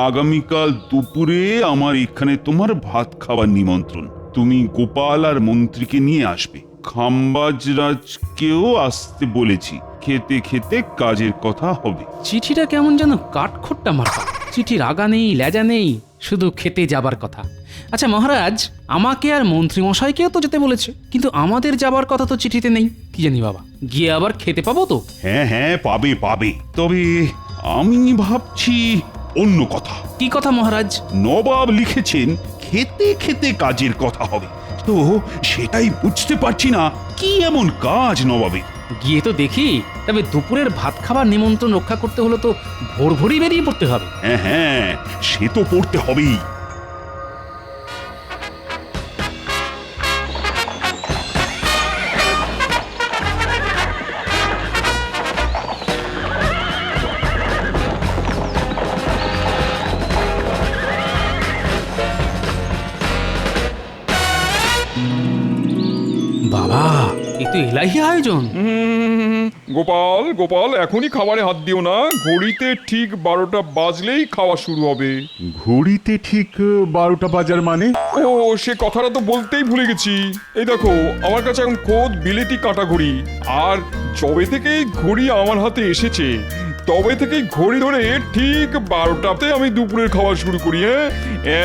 আগামীকাল দুপুরে আমার এখানে তোমার ভাত খাবার নিমন্ত্রণ। তুমি গোপাল আর মন্ত্রীকে নিয়ে আসবে। খাম্বাজরাজকেও আসতে বলেছি। খেতে খেতে কাজের কথা হবে। চিঠিটা কেমন যেন কাঠখোট্টা মার্কা। চিঠির আগা নেই, লেজা নেই, শুধু খেতে যাবার কথা। আচ্ছা মহারাজ, আমাকে আর মন্ত্রী মশাইকেও তো যেতে বলেছে, কিন্তু আমাদের যাবার কথা তো চিঠিতে নেই। কি জানি বাবা, গিয়ে আবার খেতে পাবো তো? হ্যাঁ হ্যাঁ, পাবে পাবে। তবে আমি ভাবছি অন্য কথা। কি কথা মহারাজ? নবাব লিখেছেন খেতে খেতে কাজের কথা হবে, তো সেটাই বুঝতে পারছি না কি এমন কাজ নবাবের। গিয়ে তো দেখি, তবে দুপুরের ভাত খাবার নিমন্ত্রণ রক্ষা করতে হলো তো ভোর ভোরই বেরিয়ে পড়তে হবে। হ্যাঁ হ্যাঁ, সে তো পড়তে হবেই। বাবা, এ তো এলাহি আয়োজন। গোপাল গোপাল, এখনই খাবারে হাত দিও না। ঘড়িতে ঠিক 12টা বাজলেই খাওয়া শুরু হবে। ঘড়িতে ঠিক 12টা বাজার মানে? ও, সে কথাটা তো বলতেই ভুলে গেছি। এই দেখো, আমার কাছে এখন খোদ বিলেতি কাঁটা ঘড়ি। আর যবে থেকেই ঘড়ি আমার হাতে এসেছে তবে থেকেই ঘড়ি ধরে ঠিক 12টাতে আমি দুপুরের খাওয়া শুরু করি। হ্যাঁ,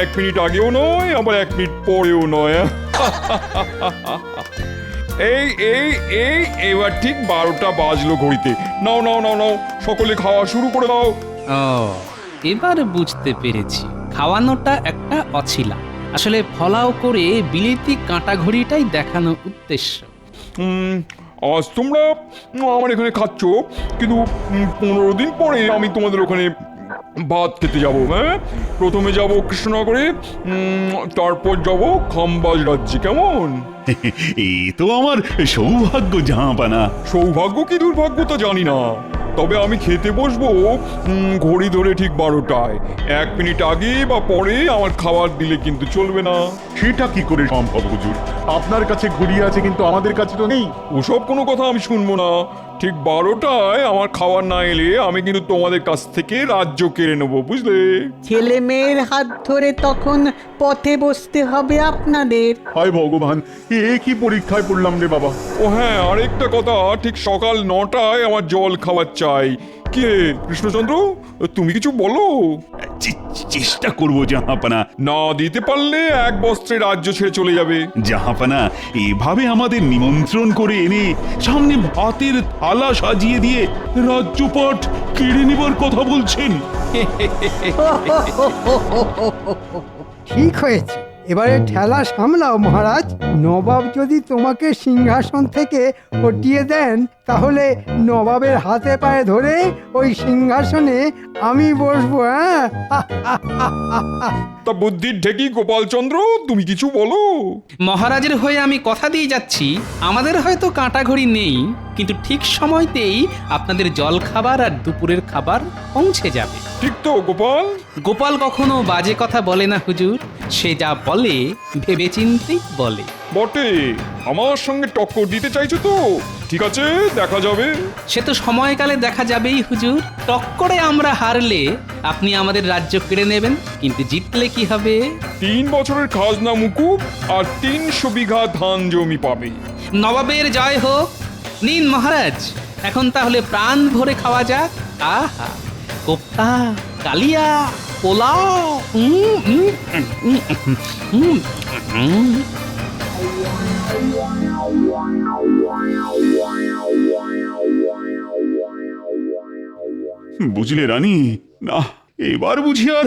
1 মিনিট আগেও নয়, আবার 1 মিনিট পরেও নয়। এই এই এই এবার ঠিক 12টা বাজলো ঘড়িতে। নাও নাও নাও নাও, সকলে খাওয়া শুরু করে দাও। ও, এবার বুঝতে পেরেছি, খাওয়ানোটা একটা অছিলা। আসলে ফলাও করে বিলেতি কাঁটা ঘড়িটাই দেখানো উদ্দেশ্য। আজ তোমরা আমার এখানে খাচ্ছ, কিন্তু 15 দিন পরে আমি তোমাদের ওখানে ভাত খেতে যাব। হ্যাঁ, প্রথমে যাব কৃষ্ণনগরে, তারপর যাব খাম্বাজ রাজ্যে। কেমন? এ তো আমার সৌভাগ্য জাহাপানা। সৌভাগ্য কি দুর্ভাগ্য তা জানি না, তবে আমি খেতে বসবো ঘড়ি ধরে ঠিক 12টায়। 1 মিনিট আগে বা পরে আমার খাবার দিলে কিন্তু চলবে না। সেটা কি করে সম্ভব হুজুর? আপনার কাছে ঘড়ি আছে কিন্তু আমাদের কাছে তো নেই। ওসব কোনো কথা আমি শুনবো না। ঠিক 12টায় আমার খাবার না এলে আমি কিন্তু তোমাদের কাছ থেকে রাজ্য কেড়ে নেবো, বুঝলে? ছেলে মেয়ের হাত ধরে তখন পথে বসতে হবে আপনাদের। হায় ভগবান, এ কি পরীক্ষায় পড়লাম রে বাবা। ও হ্যাঁ, আরেকটা কথা, ঠিক সকাল 9টায় আমার জল খাবার চাই। কে কৃষ্ণচন্দ্র, তুমি কিছু বলো। চেষ্টা করবো জাহাপানা। না দিতে পারলে 1 বস্ত্রে রাজ্য ছেড়ে চলে যাবে। জাহাপানা, এভাবে আমাদের নিমন্ত্রণ করে এনে সামনে ভাতের থালা সাজিয়ে দিয়ে রাজ্যপাট কেড়ে নেবার কথা বলছেন। ঠিক হয়েছে, এবারে ঠেলা সামলাও মহারাজ। নবাব যদি তোমাকে সিংহাসন থেকে হটিয়ে দেন তাহলে নবাবের হাতে পায়ে ধরে ওই সিংহাসনে আমি বসবো। হ্যাঁ, তা বুদ্ধির ঢেকি গোপালচন্দ্র, তুমি কিছু বলো। মহারাজের হয়ে আমি কথা দিয়ে যাচ্ছি, আমাদের হয়তো কাঁটা ঘড়ি নেই, কিন্তু ঠিক সময়তেই আপনাদের জল খাবার আর দুপুরের খাবার পৌঁছে যাবে। ঠিক তো গোপাল? গোপাল কখনো বাজে কথা বলে না হুজুর, সে যা বলে ভেবেচিন্তেই বলে। বটে, আমার সঙ্গে টক্কর দিতে চাইছো তো? ঠিক আছে, দেখা যাবে। সে তো সময়কালে দেখা যাবেই হুজুর। টক্করে আমরা হারলে আপনি আমাদের রাজ্য কেড়ে নেবেন, কিন্তু জিতলে কি হবে? 3 বছরের খাজনা মুকুব আর 300 বিঘা ধান জমি পাবে। নবাবের জয় হোক। নিন মহারাজ, এখন তাহলে প্রাণ ভরে খাওয়া যাক। আহা, কোপ্তা, কালিয়া, পোলাও। বুঝলে রানী, না এবার বুঝি আর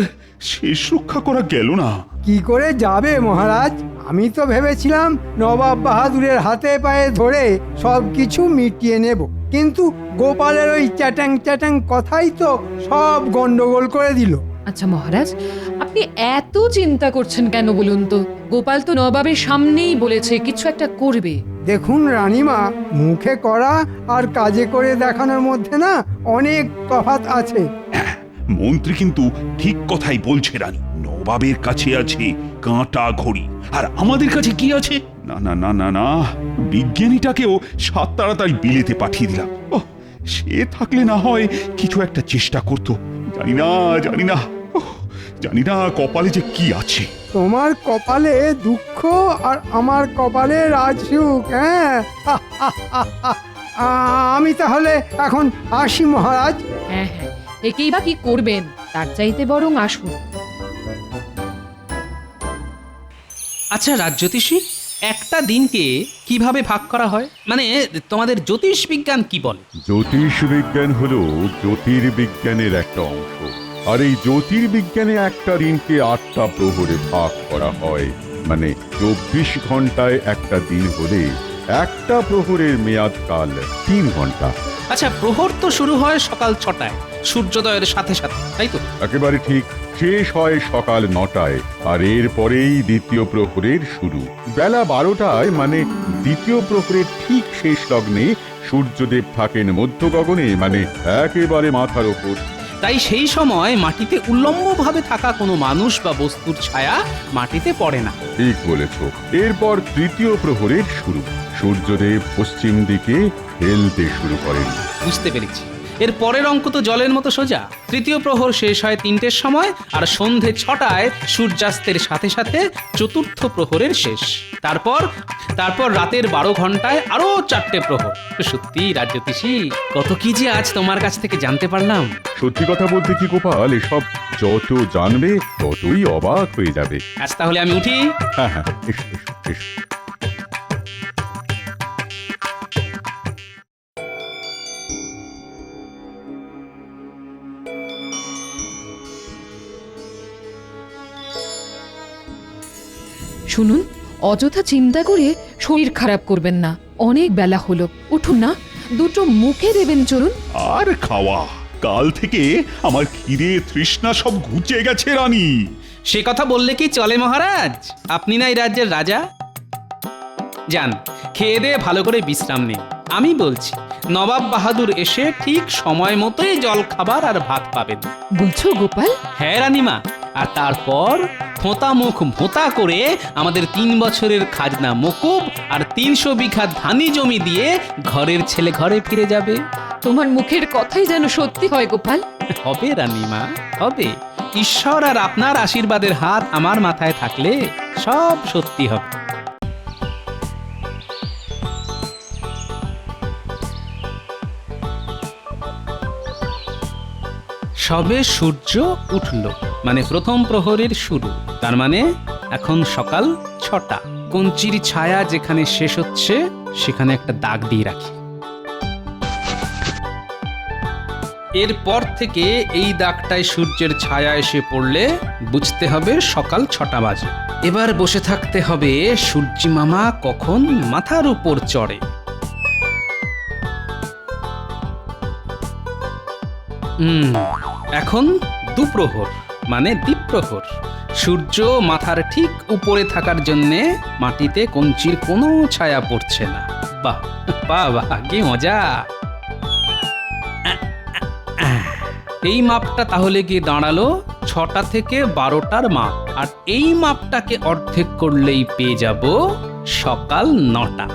শেষ রক্ষা করা গেল না। কি করে যাবে মহারাজ? আমি তো ভেবেছিলাম নবাব বাহাদুরের হাতে পায়ে ধরে সব কিছু মিটিয়ে নেব, কিন্তু গোপালের ওই চ্যাটাং চ্যাটাং কথাই তো সব গন্ডগোল করে দিল। আচ্ছা মহারাজ, আপনি এত চিন্তা করছেন কেন বলুন তো? গোপাল তো নবাবের সামনেই বলেছে কিছু একটা করবে। দেখুন রানীমা, মুখে করা আর কাজে করে দেখানোর মধ্যে না অনেক তফাৎ আছে। মন্ত্রী কিন্তু ঠিক কথাই বলছে রানী। নবাবের কাছে আছে কাঁটা ঘড়ি, আর আমাদের কাছে কি আছে? না না না না না, বিজ্ঞানীটাকেও সাত তাড়াতাড়ি বিলেতে পাঠিয়ে দিলাম। ওহ, সে থাকলে না হয় কিছু একটা চেষ্টা করতো। জানি না জানি না, জানি না কপালে যে কি আছে। তোমার কপালে দুঃখ আর আমার কপালে রাজসুখ। হ্যাঁ, আমি তাহলে এখন আসি মহারাজ। হ্যাঁ হ্যাঁ, একেই বা কি করবেন, তার চাইতে বরং আসুন। আচ্ছা রাজ্যতীষী, একটা দিনকে কিভাবে ভাগ করা হয়? মানে তোমাদের জ্যোতিষ বিজ্ঞান কি বলে? জ্যোতিষ বিজ্ঞান হলো জ্যোতির্বিজ্ঞানের একটা অংশ, আর এই জ্যোতির্বিজ্ঞানে একটা দিনকে 8টা প্রহরে ভাগ করা হয়। মানে 24 ঘন্টায় একটা দিন হলে একটা প্রহরের মেয়াদকাল 3 ঘন্টা। আচ্ছা, প্রহর তো শুরু হয় সকাল 6টায় সূর্যোদয়ের সাথে সাথে, তাই তো? একেবারে ঠিক। শেষ হয় সকাল 9টায়, আর এর পরেই দ্বিতীয় প্রহরের শুরু বেলা 12টায়। মানে দ্বিতীয় প্রহরের ঠিক শেষ লগ্নে সূর্যদেব থাকেন মধ্য গগনে, মানে একেবারে মাথার ওপর। তাই সেই সময় মাটিতে উল্লম্বভাবে থাকা কোনো মানুষ বা বস্তুর ছায়া মাটিতে পড়ে না। ঠিক বলেছ। এরপর তৃতীয় প্রহরের শুরু। সূর্যদেব পশ্চিম দিকে হেলতে শুরু করেন। বুঝতে পেরেছি। এর পরের অঙ্ক তো জলের মতো সোজা। তৃতীয় প্রহর শেষ হয় 3টের সময়, আর সন্ধে 6টায় সূর্যাস্তের সাথে সাথে চতুর্থ প্রহরের শেষ। তারপর রাতের 12 ঘন্টায় আরো 4টে প্রহর। সত্যি রাজ্যতীষী, কত কি যে আজ তোমার কাছ থেকে জানতে পারলাম। সত্যি কথা বলতে কি গোপাল, এসব যত জানবে ততই অবাক হয়ে যাবে। আজ তাহলে আমি উঠি। হ্যাঁ হ্যাঁ, এসো এসো এসো। শুনুন, অযথা চিন্তা করে শরীর খারাপ করবেন না। অনেক বেলা হলো, উঠুন না, দুটো মুখে দেবেন চলুন। আর খাওয়া, কাল থেকে আমার খিদে তৃষ্ণা সব ঘুচে গেছে রানী। সে কথা বললে কি চলে মহারাজ? আপনি না এই রাজ্যের রাজা। যান, খেয়ে দিয়ে ভালো করে বিশ্রাম নিন। আমি বলছি, নবাব বাহাদুর এসে ঠিক সময় মতোই জল খাবার আর ভাত পাবেন। বলছো গোপাল? হ্যাঁ রানীমা। আর তারপর ফোঁতা মুখ ভোঁতা করে আমাদের 3 বছরের খাজনা মকুব আর 300 বিঘা ধানি জমি দিয়ে ঘরের ছেলে ঘরে ফিরে যাবে। তোমার মুখের কথাই যেন সত্যি হয় গোপাল। হবে রানীমা, হবে। ঈশ্বর আর আপনার আশীর্বাদের হাত আমার মাথায় থাকলে সব সত্যি হবে। সবে সূর্য উঠল, মানে প্রথম প্রহরের শুরু। তার মানে এখন সকাল 6টা। কঞ্চির ছায়া যেখানে শেষ হচ্ছে সেখানে একটা দাগ দিয়ে রাখি। এরপর থেকে এই দাগটায় সূর্যের ছায়া এসে পড়লে বুঝতে হবে সকাল 6টা বাজে। এবার বসে থাকতে হবে সূর্যি মামা কখন মাথার উপর চড়ে। এখন দুপ্রহর, মানে দ্বীপ্রহর। সূর্য মাথার ঠিক উপরে থাকার জন্যে মাটিতে কঞ্চির কোনো ছায়া পড়ছে না। বাহ বাহ বাহ, কি মজা! এই মাপটা তাহলে গিয়ে দাঁড়ালো 6টা থেকে 12টার মাপ, আর এই মাপটাকে অর্ধেক করলেই পেয়ে যাব সকাল 9টা।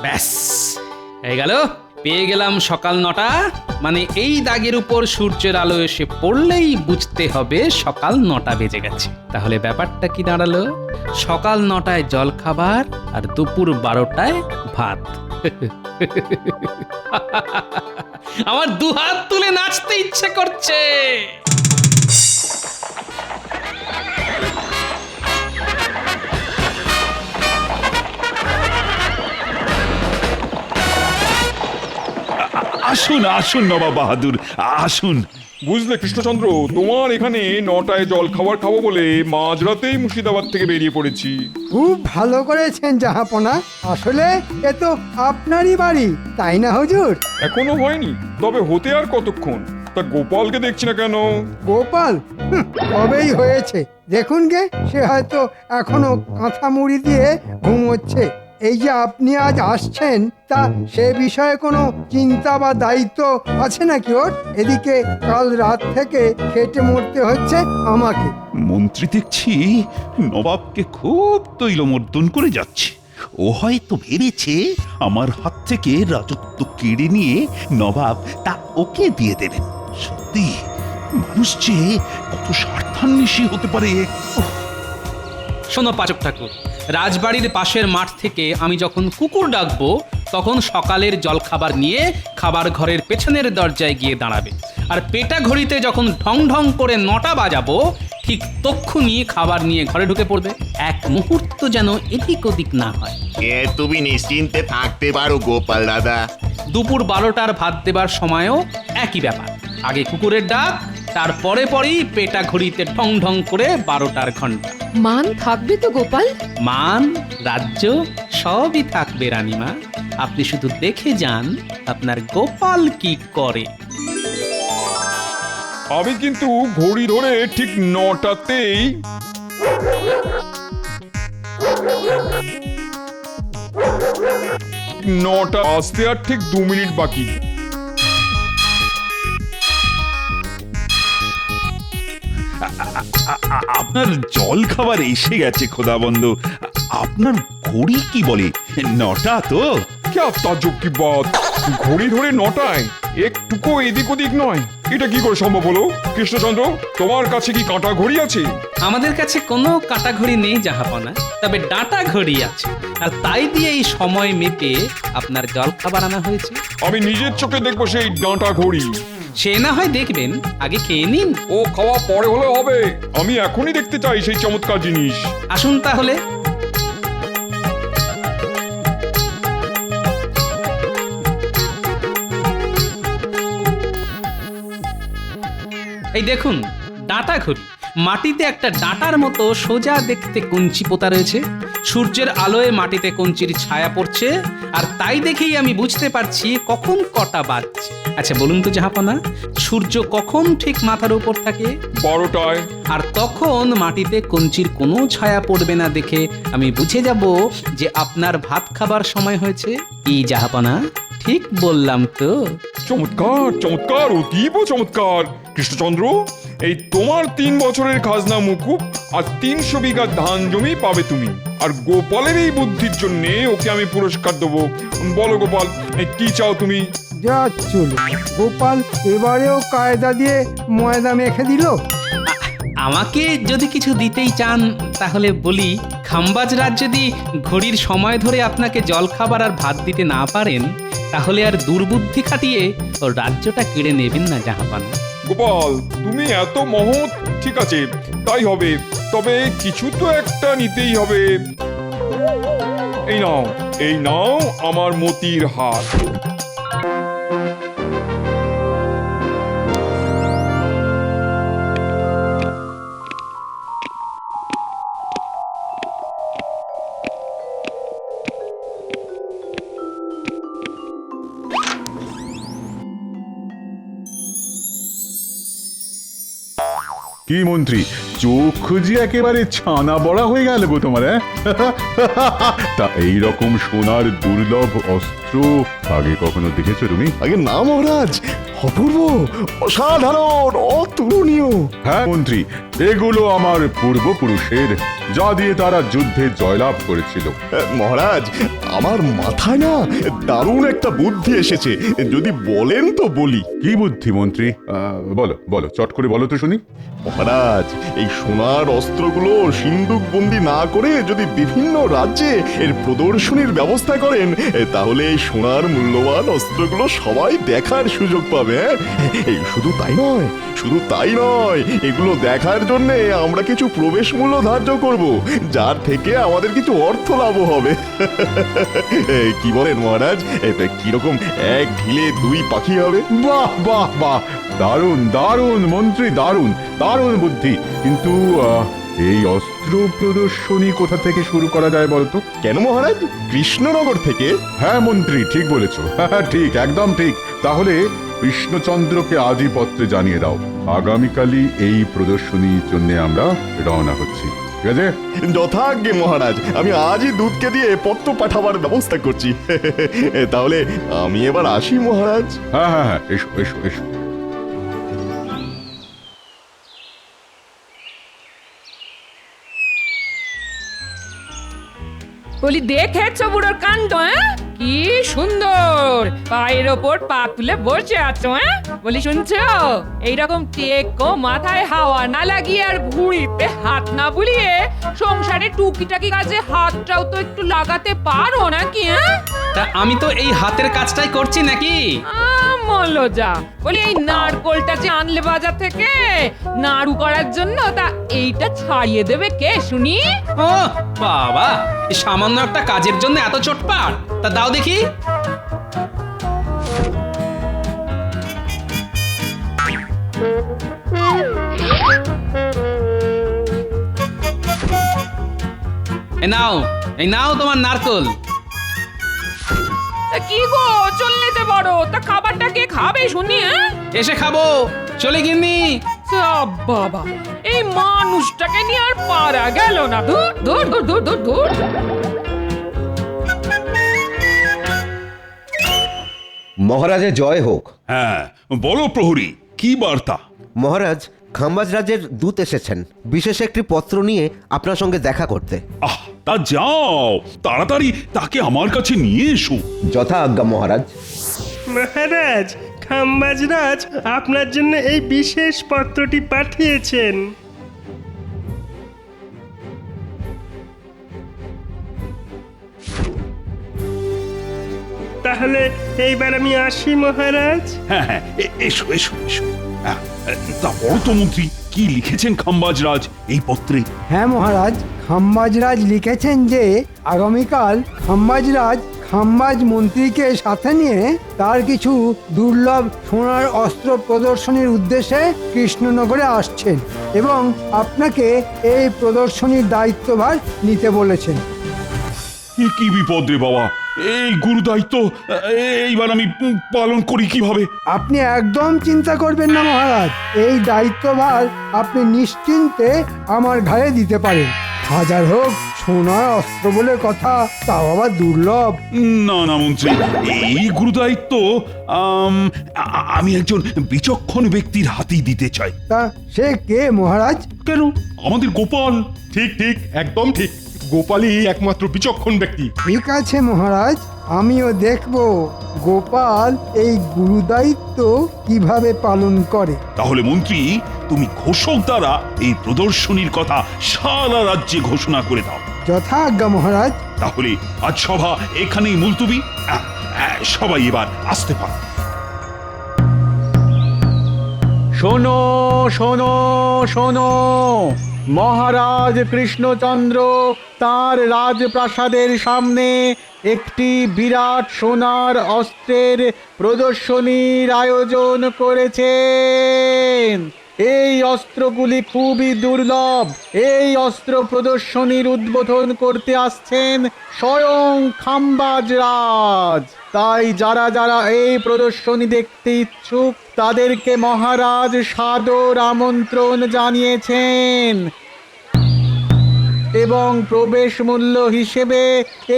ব্যাস হয়ে গেল, পেয়ে গেলাম সকাল 9টা। মানে এই দাগের উপর সূর্যের আলো এসে পড়লেই বুঝতে হবে সকাল 9টা বেজে গেছে। তাহলে ব্যাপারটা কি দাঁড়ালো? সকাল 9টায় জল খাবার আর দুপুর 12টায় ভাত। আমার 2 হাত তুলে নাচতে ইচ্ছে করছে। আসুন আসুন নবাব বাহাদুর, আসুন। বুঝলে কৃষ্ণচন্দ্র, তোমার এখানে 9টায় জল খাবার খাবো বলে মাঝরাতেই মুর্শিদাবাদ থেকে বেরিয়ে পড়েছি। খুব ভালো করেছেন জাহাপনা, আসলে এ তো আপনারই বাড়ি তাই না হুজুর? এখনো হয়নি, তবে হতে আর কতক্ষণ? তা গোপালকে দেখছি না কেন? গোপাল কবেই হয়েছে, দেখুন গে, সে হয়তো এখনো কাঁথা মুড়ি দিয়ে ঘুমোচ্ছে। এই যে আপনি আজ আসছেন, তা সে বিষয়ে কোনো চিন্তা বা দায়িত্ব আছে নাকি ওর? এদিকে কাল রাত থেকে খেটে মরতে হচ্ছে আমাকে। মন্ত্রী দেখছি নবাবকে খুব তৈলমর্দন করে যাচ্ছে। ও হয়তো ভেবেছে আমার হাত থেকে রাজত্ব কেড়ে নিয়ে নবাব তা ওকে দিয়ে দেবেন। সত্যি মানুষ যে কত স্বার্থান্বেষী হতে পারে। শোনো পাচক ঠাকুর, রাজবাড়ির পাশের মাঠ থেকে আমি যখন কুকুর ডাকবো তখন সকালের জলখাবার নিয়ে খাবার ঘরের পেছনের দরজায় গিয়ে দাঁড়াবে। আর পেটা ঘড়িতে যখন ঢং ঢং করে 9টা বাজাবো ঠিক তক্ষুনি খাবার নিয়ে ঘরে ঢুকে পড়বে। এক মুহূর্ত যেন এদিক ওদিক না হয়। তুমি নিশ্চিন্তে থাকতে পারো গোপাল দাদা। দুপুর 12টার ভাত দেবার সময়ও একই ব্যাপার। আগে কুকুরের ডাক, তারপরে পরেই পেটা ঘড়িতে ঢং ঢং করে 12টার ঘন্টা। মান থাকবে তো গোপাল? মান, রাজ্য সবই থাকবে রানীমা। আপনি শুধু দেখে যান আপনার গোপাল কি করে। আমি কিন্তু ঘড়ি ধরে ঠিক 9টাতেই নটা আসতে আর ঠিক 2 মিনিট বাকি। আপনার জল খাবার এসে গেছে খোদাবন্ধ। আপনার ঘড়ি কি বলে 9টা তো? क्या ताज्जुब की बात, ঘড়ি ধরে 9টায় একটুকু এদিক ওদিক নয়, এটা কি করে সম্ভব হলো? কৃষ্ণচন্দ্র, তোমার কাছে কি কাঁটা ঘড়ি আছে? আমাদের কাছে কোনো কাটা ঘড়ি নেই জাহাপনা, তবে ডাটা ঘড়ি আছে। আর তাই দিয়ে এই সময় মেপে আপনার জল খাবার আনা হয়েছে। আমি নিজের চোখে দেখবো সেই ডাঁটা ঘড়ি। সে না হয় দেখবেন, আগে খেয়ে নিন। ও খাওয়া পরে হলে হবে, আমি এখনই দেখতে চাই সেই চমৎকার জিনিস। আসুন তাহলে। এই দেখুন ডাঁটা ঘড়ি, মাটিতে একটা ডাঁটার মতো সোজা দেখতে কঞ্চি পোতা রয়েছে। সূর্যের আলোয় মাটিতে কঞ্চির ছায়া পড়ছে, আর তাই দেখেই আমি বুঝতে পারছি কখন কটা বাজছে। আচ্ছা বলুন তো জাহাপনা, সূর্য কখন ঠিক মাথার উপর থাকে? 12টায়। আর তখন মাটিতে কঞ্চির কোনো ছায়া পড়বে না দেখে আমি বুঝে যাব যে আপনার ভাত খাবার সময় হয়েছে। কি জাহাপনা, ঠিক বললাম তো? চমৎকার চমৎকার, অতীব চমৎকার। কৃষ্ণচন্দ্র, এই তোমার 3 বছরের খাজনা মুকুব আর 300 বিঘা ধান জমি পাবে তুমি। আর গোপালের এই বুদ্ধির জন্য ওকে আমি পুরস্কার দেবো। বলো গোপাল, কি চাও তুমি? যা চলো, গোপাল এবারেও কায়দা দিয়ে ময়দা মেখে দিল। আমাকে যদি কিছু দিতেই চান তাহলে বলি, খাম্বাজ রাজ যদি ঘড়ির সময় ধরে আপনাকে জল খাবার আর ভাত দিতে না পারেন, তাহলে আর দুর্বুদ্ধি খাটিয়ে ওর রাজ্যটা কেড়ে নেবেন না জাহাপানা। গোপাল, তুমি এত মহৎ, ঠিক আছে তাই হবে, তবে কিছু তো একটা নিতেই হবে। এই নাও আমার মতির হার। কি মন্ত্রী, চোখ খুঁজি একেবারে ছানা বড়া হয়ে গেল গো তোমার। তা এইরকম সোনার দুর্লভ অস্ত্র আগে কখনো দেখেছো তুমি? আগে না মহারাজ, অপূর্ব, অসাধারণ, অতুলনীয়। হ্যাঁ মন্ত্রী, এগুলো আমার পূর্বপুরুষের, যা দিয়ে তারা যুদ্ধে জয়লাভ করেছিল। মহারাজ, আমার মাথায় না দারুণ একটা বুদ্ধি এসেছে, যদি বলেন তো বলি। কি বুদ্ধি মন্ত্রী? বলো বলো, চট করে বলো তো শুনি। মহারাজ, এই সোনার অস্ত্রগুলো সিন্দুক বন্দি না করে যদি বিভিন্ন রাজ্যে এর প্রদর্শনীর ব্যবস্থা করেন, তাহলে এই সোনার মূল্যবান অস্ত্রগুলো সবাই দেখার সুযোগ পাবে। এই শুধু তাই নয়, এগুলো দেখার জন্য আমরা কিছু প্রবেশ মূল্য ধার্য করব, যার থেকে আমাদের কিছু অর্থ লাভ হবে। কি বলেন মহারাজ, কিরকম এক ঢিলে দুই পাখি হবে? বাহ বাহ বাহ, দারুণ দারুণ মন্ত্রী, দারুণ দারুণ বুদ্ধি। কিন্তু এই অস্ত্র প্রদর্শনী কোথা থেকে শুরু করা যায় বলতো? কেন মহারাজ, কৃষ্ণনগর থেকে? হ্যাঁ মন্ত্রী, ঠিক বলেছো। হ্যাঁ ঠিক, একদম ঠিক। তাহলে কৃষ্ণচন্দ্রকে আজই পত্রে জানিয়ে দাও, আগামীকালই এই প্রদর্শনীর জন্য আমরা রওনা হচ্ছি। ঠিক আছে? যথাজ্ঞে মহারাজ, আমি আজই দুধকে দিয়ে পত্র পাঠাবার ব্যবস্থা করছি। তাহলে আমি এবার আসি মহারাজ। হ্যাঁ হ্যাঁ হ্যাঁ, এসো এসো এসো। বলি দেখেছো বুড়োর কাণ্ড? কি সুন্দর পায়ের ওপর পা তুলে বসে আছো। বলি শুনছো, এইরকম টেকো মাথায় হাওয়া না লাগিয়ে আর ভুঁড়িতে হাত না বুলিয়ে সংসারে টুকিটাকি কাজে হাতটাও তো একটু লাগাতে পারো নাকি? তা আমি তো এই হাতের কাজটাই করছি নাকি? মলজা, বলি এই নারকোলটা যে আনলে বাজার থেকে নাড়ু করার জন্য, তা এইটা ছাড়িয়ে দেবে কে শুনি? ও বাবা, এই সামান্য একটা কাজের জন্য এত চটপাট? তা দাও দেখি। এই নাও তোমার নারকোল। কি গো, চললে যে বড়, তা খাবারটা কে খাবে শুনি? এসে খাবো, চলে গিন্নি। বাবা, এই মানুষটাকে নিয়ে আর পারা গেল না। দূর দূর দূর দূর দূর দূর। মহারাজের জয় হোক। হ্যাঁ বলো প্রহরী, কি বার্তা? মহারাজ, খাম্বাজ রাজের দূত এসেছেন বিশেষ একটি পত্র নিয়ে আপনার সঙ্গে দেখা করতে। তা যাও, তাড়াতাড়ি তাকে আমার কাছে নিয়ে এসো। যথা আজ্ঞা মহারাজ। মহারাজ, খাম্বাজ রাজ আপনার জন্য এই বিশেষ পত্রটি পাঠিয়েছেন। তাহলে এইবার আমি আসি মহারাজ। হ্যাঁ হ্যাঁ, এসো এসো এসো। তা বড় তো মন্ত্রী, কি লিখেছেন খাম্বাজরাজ এই পত্রে? হ্যাঁ মহারাজ, খাম্বাজরাজ লিখেছেন যে আগামীকাল খাম্বাজরাজ খাম্বাজ মন্ত্রীকে সাথে নিয়ে তার কিছু দুর্লভ সোনার অস্ত্র প্রদর্শনীর উদ্দেশ্যে কৃষ্ণনগরে আসছেন এবং আপনাকে এই প্রদর্শনীর দায়িত্বভার নিতে বলেছেন। কি বিপদ রে বাবা, এই গুরু দায়িত্ব এইবার আমি পালন করি কিভাবে? আপনি একদম চিন্তা করবেন না মহারাজ, এই দায়িত্বভার আপনি নিশ্চিন্তে আমার ঘাড়ে দিতে পারেন। হাজার হোক সোনার অস্ত্র বলে কথা, তাও আবার দুর্লভ। না না মন্ত্রী, এই গুরু দায়িত্ব আমি একজন বিচক্ষণ ব্যক্তির হাতেই দিতে চাই। তা সে কে মহারাজ? কেন, আমাদের গোপাল। ঠিক ঠিক, একদম ঠিক। গোপালই একমাত্র বিচক্ষণ ব্যক্তি। ঠিক আছে মহারাজ, আমিও দেখব গোপাল এই গুরুদায়িত্ব কিভাবে পালন করে। তাহলে মন্ত্রী, তুমি ঘোষক দ্বারা এই প্রদর্শনীর কথা সারা রাজ্যে ঘোষণা করে দাও। যথা আজ্ঞা মহারাজ। তাহলে আজ সভা এখানেই মুলতুবি। সবাই এবার আসতে পারে। শোনো শোনো শোনো, মহারাজ কৃষ্ণচন্দ্র তার রাজপ্রাসাদের সামনে একটি বিরাট সোনার অস্ত্রের প্রদর্শনীর আয়োজন করেছেন। এই অস্ত্রগুলি খুবই দুর্লভ। এই অস্ত্র প্রদর্শনীর উদ্বোধন করতে আসছেন স্বয়ং খাম্বাজ রাজ। তাই যারা যারা এই প্রদর্শনী দেখতে ইচ্ছুক তাদেরকে মহারাজ সাদর আমন্ত্রণ জানিয়েছেন এবং প্রবেশ মূল্য হিসেবে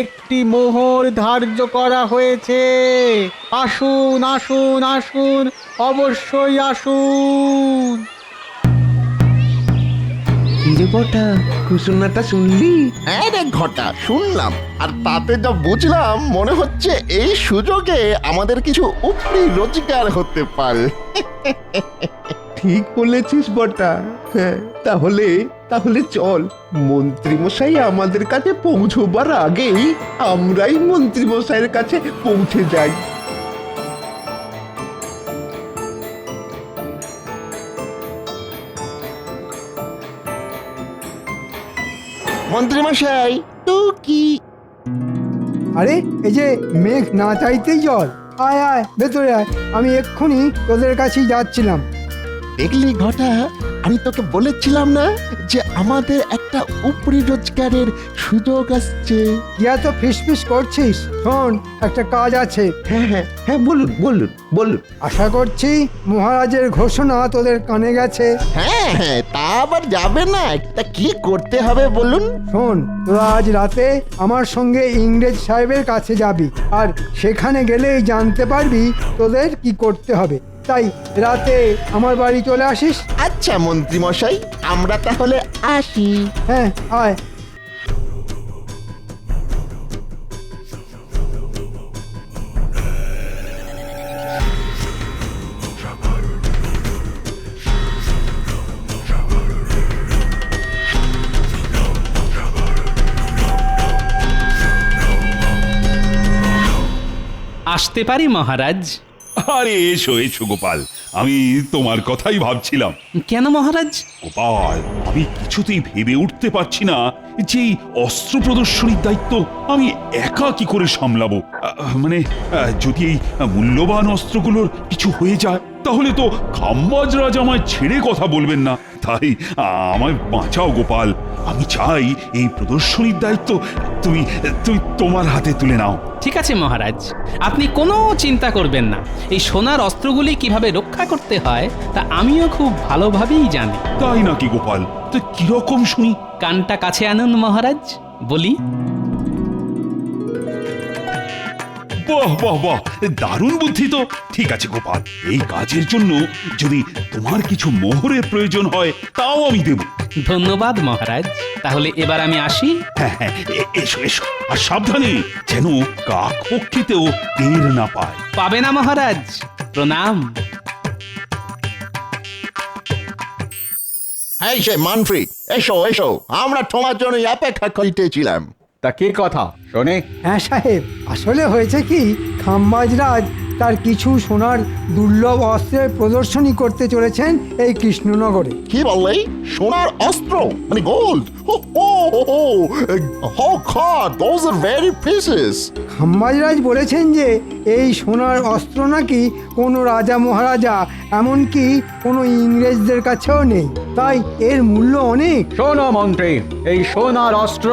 একটি মোহর ধার্য করা হয়েছে। আসুন আসুন আসুন, অবশ্যই আসুন। বটা, ঘোষণাটা শুনলি? হ্যাঁ রে ঘটা, শুনলাম। আর তাতে যা বুঝলাম, মনে হচ্ছে এই সুযোগে আমাদের কিছু উপরি রোজগার হতে পারে। ঠিক বলেছিস বটা। হ্যাঁ, তাহলে তাহলে চল, মন্ত্রীমশাই আমাদের কাছে পৌঁছবার আগেই আমরাই মন্ত্রীমশাইয়ের কাছে পৌঁছে যাই। মন্ত্রীমশাই তো কি আরে এই যে মেঘ না চাইতেই জল। আয় আয় ভেতরে আয়, আমি এক্ষুনি তোদের কাছেই যাচ্ছিলাম। দেখলি ঘটা, আমি তোকে বলেছিলাম না যে আমাদের একটা উপরি রোজগারের সুযোগ আসছে। কি এত ফিসফিস করছিস? শোন, একটা কাজ আছে। হ্যাঁ হ্যাঁ হ্যাঁ, বলুন বলুন বলুন। আশা করছি মহারাজের ঘোষণা তোদের কানে গেছে। হ্যাঁ হ্যাঁ, তা আবার যাবে না। তা কি করতে হবে বলুন? শোন, তোরা আজ রাতে আমার সঙ্গে ইংরেজ সাহেবের কাছে যাবি, আর সেখানে গেলেই জানতে পারবি তোদের কি করতে হবে। তাই রাতে আমার বাড়ি চলে আসিস। আচ্ছা মন্ত্রীমশাই, আমরা তাহলে আসি। হ্যাঁ, আয়। আসতে পারি মহারাজ? আরে এসো এসো গোপাল, আমি তোমার কথাই ভাবছিলাম। কেন মহারাজ? গোপাল, আমি কিছুতেই ভেবে উঠতে পারছি না যে এই অস্ত্র প্রদর্শনীর দায়িত্ব আমি একা কি করে সামলাবো। মানে যদি এই মূল্যবান অস্ত্রগুলোর কিছু হয়ে যায় তাহলে তো খাম্বাজ রাজ আমায় ছেড়ে কথা বলবেন না। তাই আমায় বাঁচাও গোপাল, আমি চাই এই প্রদর্শনীর দায়িত্ব তুমি তুমি তোমার হাতে তুলে নাও। ঠিক আছে মহারাজ, আপনি কোনো চিন্তা করবেন না। এই সোনার অস্ত্রগুলি কিভাবে রক্ষা করতে হয় তা আমিও খুব ভালোভাবেই জানি। তাই নাকি গোপাল? তো কিরকম শুনি? কানটা কাছে আনুন মহারাজ, বলি। বাহ বাহ বাহ, দারুণ বুদ্ধি তো। ঠিক আছে গোপাল, এই কাজের জন্য যদি তোমার কিছু মোহরের প্রয়োজন হয় তাও আমি দেব। ধন্যবাদ মহারাজ, তাহলে এবার আমি আসি। হ্যাঁ হ্যাঁ, এসো এসো, আর সাবধানে যেন কাক পক্ষীতেও টের না পায়। পাবে না মহারাজ, প্রণাম। এই সে মানফ্রি, এসো এসো, আমরা তোমার জন্য অপেক্ষা করিতেছিলাম। তা কি কথা শোনে? হ্যাঁ সাহেব, আসলে হয়েছে কি, খাম্বাজ রাজ তার কিছু সোনার দুর্লভ অস্ত্রের প্রদর্শনী করতে চলেছেন এই কৃষ্ণনগরে। কি বললে? সোনার অস্ত্র মানে gold? those are very precious. Khambaj Raj বলেছেন যে এই সোনার অস্ত্র নাকি কোনো রাজা মহারাজা, এমনকি কোনো ইংরেজদের কাছেও নেই, তাই এর মূল্য অনেক। শোনো মন্ত্রী, এই সোনার অস্ত্র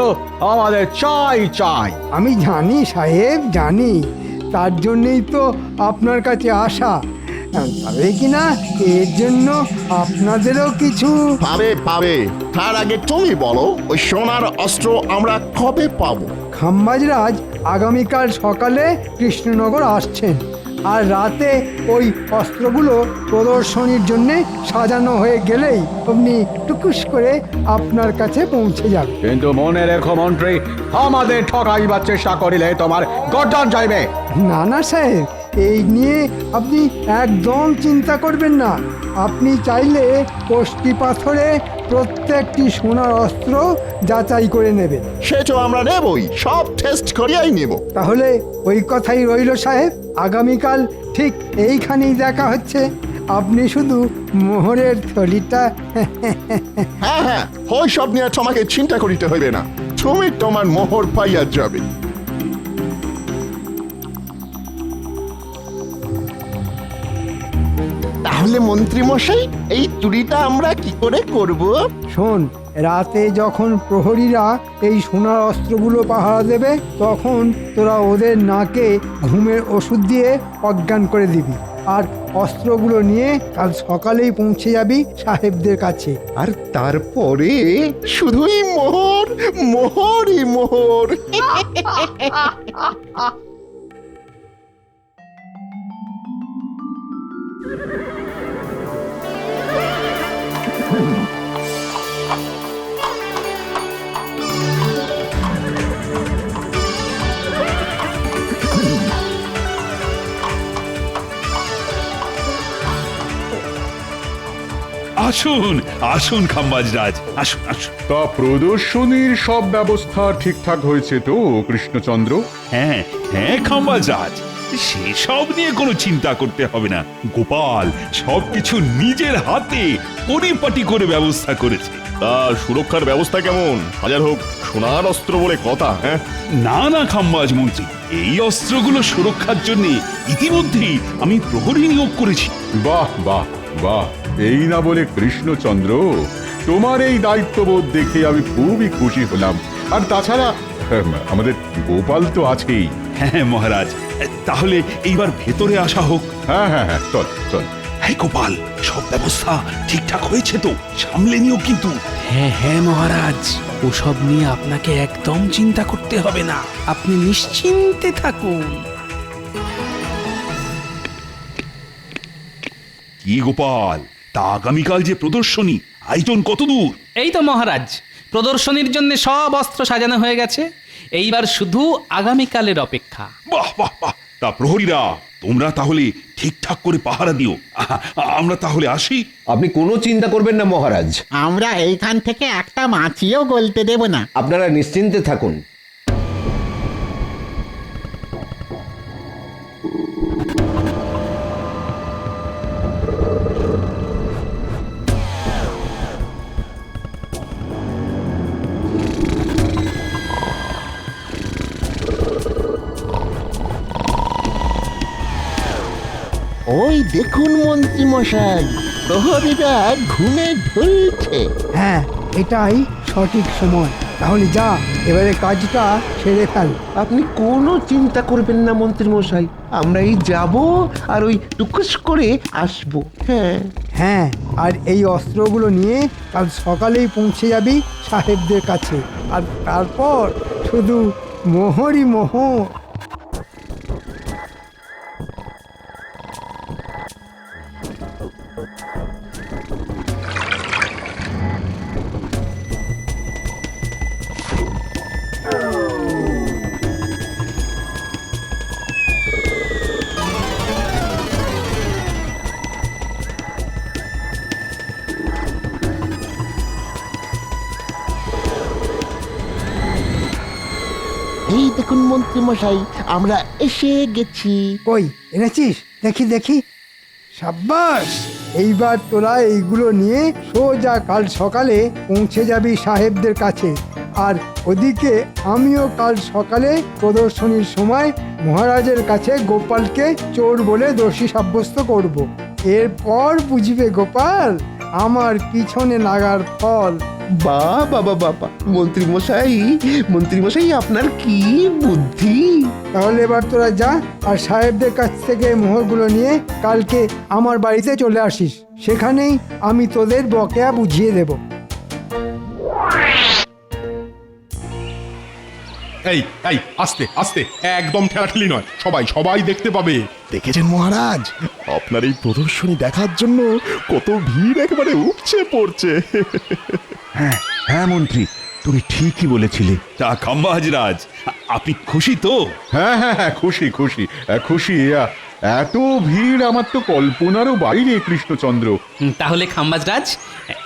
আমাদের চাই চাই। আমি জানি সাহেব, জানি, তার জন্যই তো আপনার কাছে আসা। তবে কিনা এর জন্য আপনাদেরও কিছু পাবে পাবে। তার আগে তুমি বলো, ওই সোনার অস্ত্র আমরা কবে পাবো? খাম্বাজ রাজ আগামীকাল সকালে কৃষ্ণনগর আসছেন, আর রাতে ওই অস্ত্রগুলো প্রদর্শনীর জন্য সাজানো হয়ে গেলেই আপনি টুকুস করে আপনার কাছে পৌঁছে যাবে। কিন্তু মনে রেখো মন্ত্রী, আমাদের ঠকাইবার চেষ্টা করিলে তোমার গর্জন যাইবে। না না সাহেব, এই নিয়ে আপনি একদম চিন্তা করবেন না। আপনি চাইলে কষ্টি পাথরে প্রত্যেকটি সোনার অস্ত্র যাচাই করে নেবেন। সে তো আমরা নেবই, সব টেস্ট করিয়াই নেব। তাহলে ওই কথাই রইল সাহেব, আগামীকাল ঠিক এইখানেই দেখা হচ্ছে। আপনি শুধু মোহরের থলিটা হ্যাঁ হ্যাঁ, ওই সব নিয়ে তোমাকে চিন্তা করিতে হইবে না, তুমি তোমার মোহর পাইয়া যাবে। তাহলে মন্ত্রী মশাই, এই চুরিটা আমরা কি করে করব? শোন, রাতে যখন প্রহরীরা এই সোনার অস্ত্রগুলো পাহারা দেবে, তখন তোরা ওদের নাকে ঘুমের ওষুধ দিয়ে অজ্ঞান করে দিবি, আর অস্ত্রগুলো নিয়ে কাল সকালেই পৌঁছে যাবি সাহেবদের কাছে। আর তারপরে শুধুই মোহর, মোহরই মোহর। আসুন আসুন খাম্বাজরাজ, আসুন আসুন। তা প্রদর্শনীর সব ব্যবস্থা ঠিকঠাক হয়েছে তো কৃষ্ণচন্দ্র? হ্যাঁ হ্যাঁ খাম্বাজরাজ, সেসব নিয়ে কোনো চিন্তা করতে হবে না। গোপাল সবকিছু নিজের হাতে পরিপাটি করে ব্যবস্থা করেছে। তা সুরক্ষার ব্যবস্থা কেমন? হাজার হোক সোনার অস্ত্র বলে কথা। হ্যাঁ, না না খাম্বাজ মন্ত্রী, এই অস্ত্রগুলো সুরক্ষার জন্য ইতিমধ্যেই আমি প্রহরী নিয়োগ করেছি। বাহ বাহ বাহ, এই না বলে কৃষ্ণচন্দ্র, তোমার এই দায়িত্ববোধ দেখে আমি খুবই খুশি হলাম। আর তাছাড়া আমাদের গোপাল তো আছেই। হ্যাঁ মহারাজ, তাহলে এইবার ভেতরে আসা হোক। হ্যাঁ হ্যাঁ হ্যাঁ, চল চল। হ্যাঁ গোপাল, সব ব্যবস্থা ঠিকঠাক হয়েছে তো? সামলে নিও কিন্তু। হ্যাঁ হ্যাঁ মহারাজ, ওসব নিয়ে আপনাকে একদম চিন্তা করতে হবে না, আপনি নিশ্চিন্তে থাকুন। কি গোপাল, তা আগামীকাল যে প্রদর্শনী, আয়োজন কত দূর? এই তো মহারাজ, প্রদর্শনীর জন্য সব অস্ত্র সাজানো হয়ে গেছে, এইবার শুধু আগামীকালের অপেক্ষা। বাহ বাহ বাহ, তা প্রহরীরা তোমরা তাহলে ঠিকঠাক করে পাহারা দিও। আমরা তাহলে আসি। আপনি কোনো চিন্তা করবেন না মহারাজ, আমরা এইখান থেকে একটা মাছিও গলতে দেব না। আপনারা নিশ্চিন্তে থাকুন। ওই দেখুন মন্ত্রী মশাই, প্রহরীরা ঘুমে ঢুলছে। হ্যাঁ, এটাই সঠিক সময়। তাহলে যা, এবারে কাজটা সেরে ফেল। আপনি কোনো চিন্তা করবেন না মন্ত্রী মশাই, আমরা এই যাব আর ওই টুকুস করে আসবো। হ্যাঁ হ্যাঁ, আর এই অস্ত্রগুলো নিয়ে কাল সকালেই পৌঁছে যাবি সাহেবদের কাছে, আর তারপর শুধু মোহরই মোহর। এই দেখুন মন্ত্রী মশাই, আমরা এসে গেছি। কই এনেছিস? দেখি দেখি। সাব্বাস, এইবার তোরা এইগুলো নিয়ে সোজা কাল সকালে পৌঁছে যাবি সাহেবদের কাছে। আর ওদিকে আমিও কাল সকালে প্রদর্শনীর সময় মহারাজের কাছে গোপালকে চোর বলে দোষী সাব্যস্ত করব। এরপর বুঝবে গোপাল আমার পিছনে লাগার ফল। বাবা বাবা, মন্ত্রী মশাই আপনার কি বুদ্ধি! তাহলে এবার তোরা যা, আর সাহেবদের কাছ থেকে মোহরগুলো নিয়ে কালকে আমার বাড়িতে চলে আসিস। সেখানেই আমি তোদের বকেয়া বুঝিয়ে দেব। এই এই আস্তে আস্তে, একদম ঠেলাঠেলি নয়, সবাই সবাই দেখতে পাবে। দেখেছেন মহারাজ, আপনার এই প্রদর্শনী দেখার জন্য কত ভিড় একেবারে উপচে পড়ছে। হ্যাঁ হ্যাঁ মন্ত্রী, তুমি ঠিকই বলেছিলে। তা খাম্বাজরাজ, আপনি খুশি তো? হ্যাঁ হ্যাঁ হ্যাঁ, খুশি খুশি খুশি। এত ভিড় আমার তো কল্পনারও বাইরে কৃষ্ণচন্দ্র। তাহলে খাম্বাজরাজ,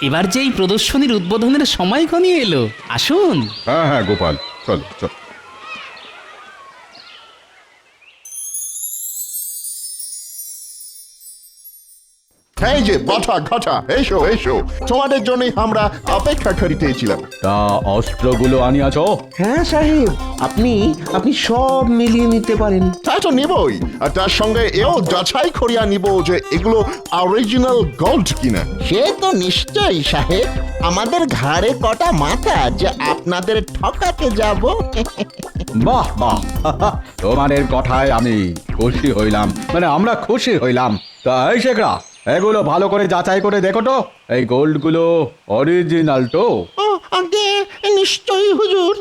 এবার যে এই প্রদর্শনীর উদ্বোধনের সময় ঘনিয়ে এলো, আসুন। হ্যাঁ হ্যাঁ গোপাল, চল চল। এই যে বাটা ঘটা, এসো এসো, তোমাদের জন্যই আমরা অপেক্ষা করিতেছিলাম। তা অস্ত্রগুলো আনিয়াছ? হ্যাঁ সাহেব, আপনি সব মিলিয়ে নিতে পারেন। তা তো নিবই, আর তার সঙ্গে এও যাচাই করিয়া নিব যে এগুলো অরিজিনাল গোল্ড কিনা। সে তো নিশ্চয়ই সাহেব, আমাদের ঘাড়ে কটা মাথা যে আপনাদের ঠকাতে যাব। বাহ বাহ, তোমাদের কথায় আমি খুশি হইলাম, মানে আমরা খুশি হইলাম। তা এই শেখরা, এগুলো ভালো করে যাচাই করে দেখো তো, এই গোল্ডগুলো অরিজিনাল তো? আগে নিশ্চয়ই হুজুর।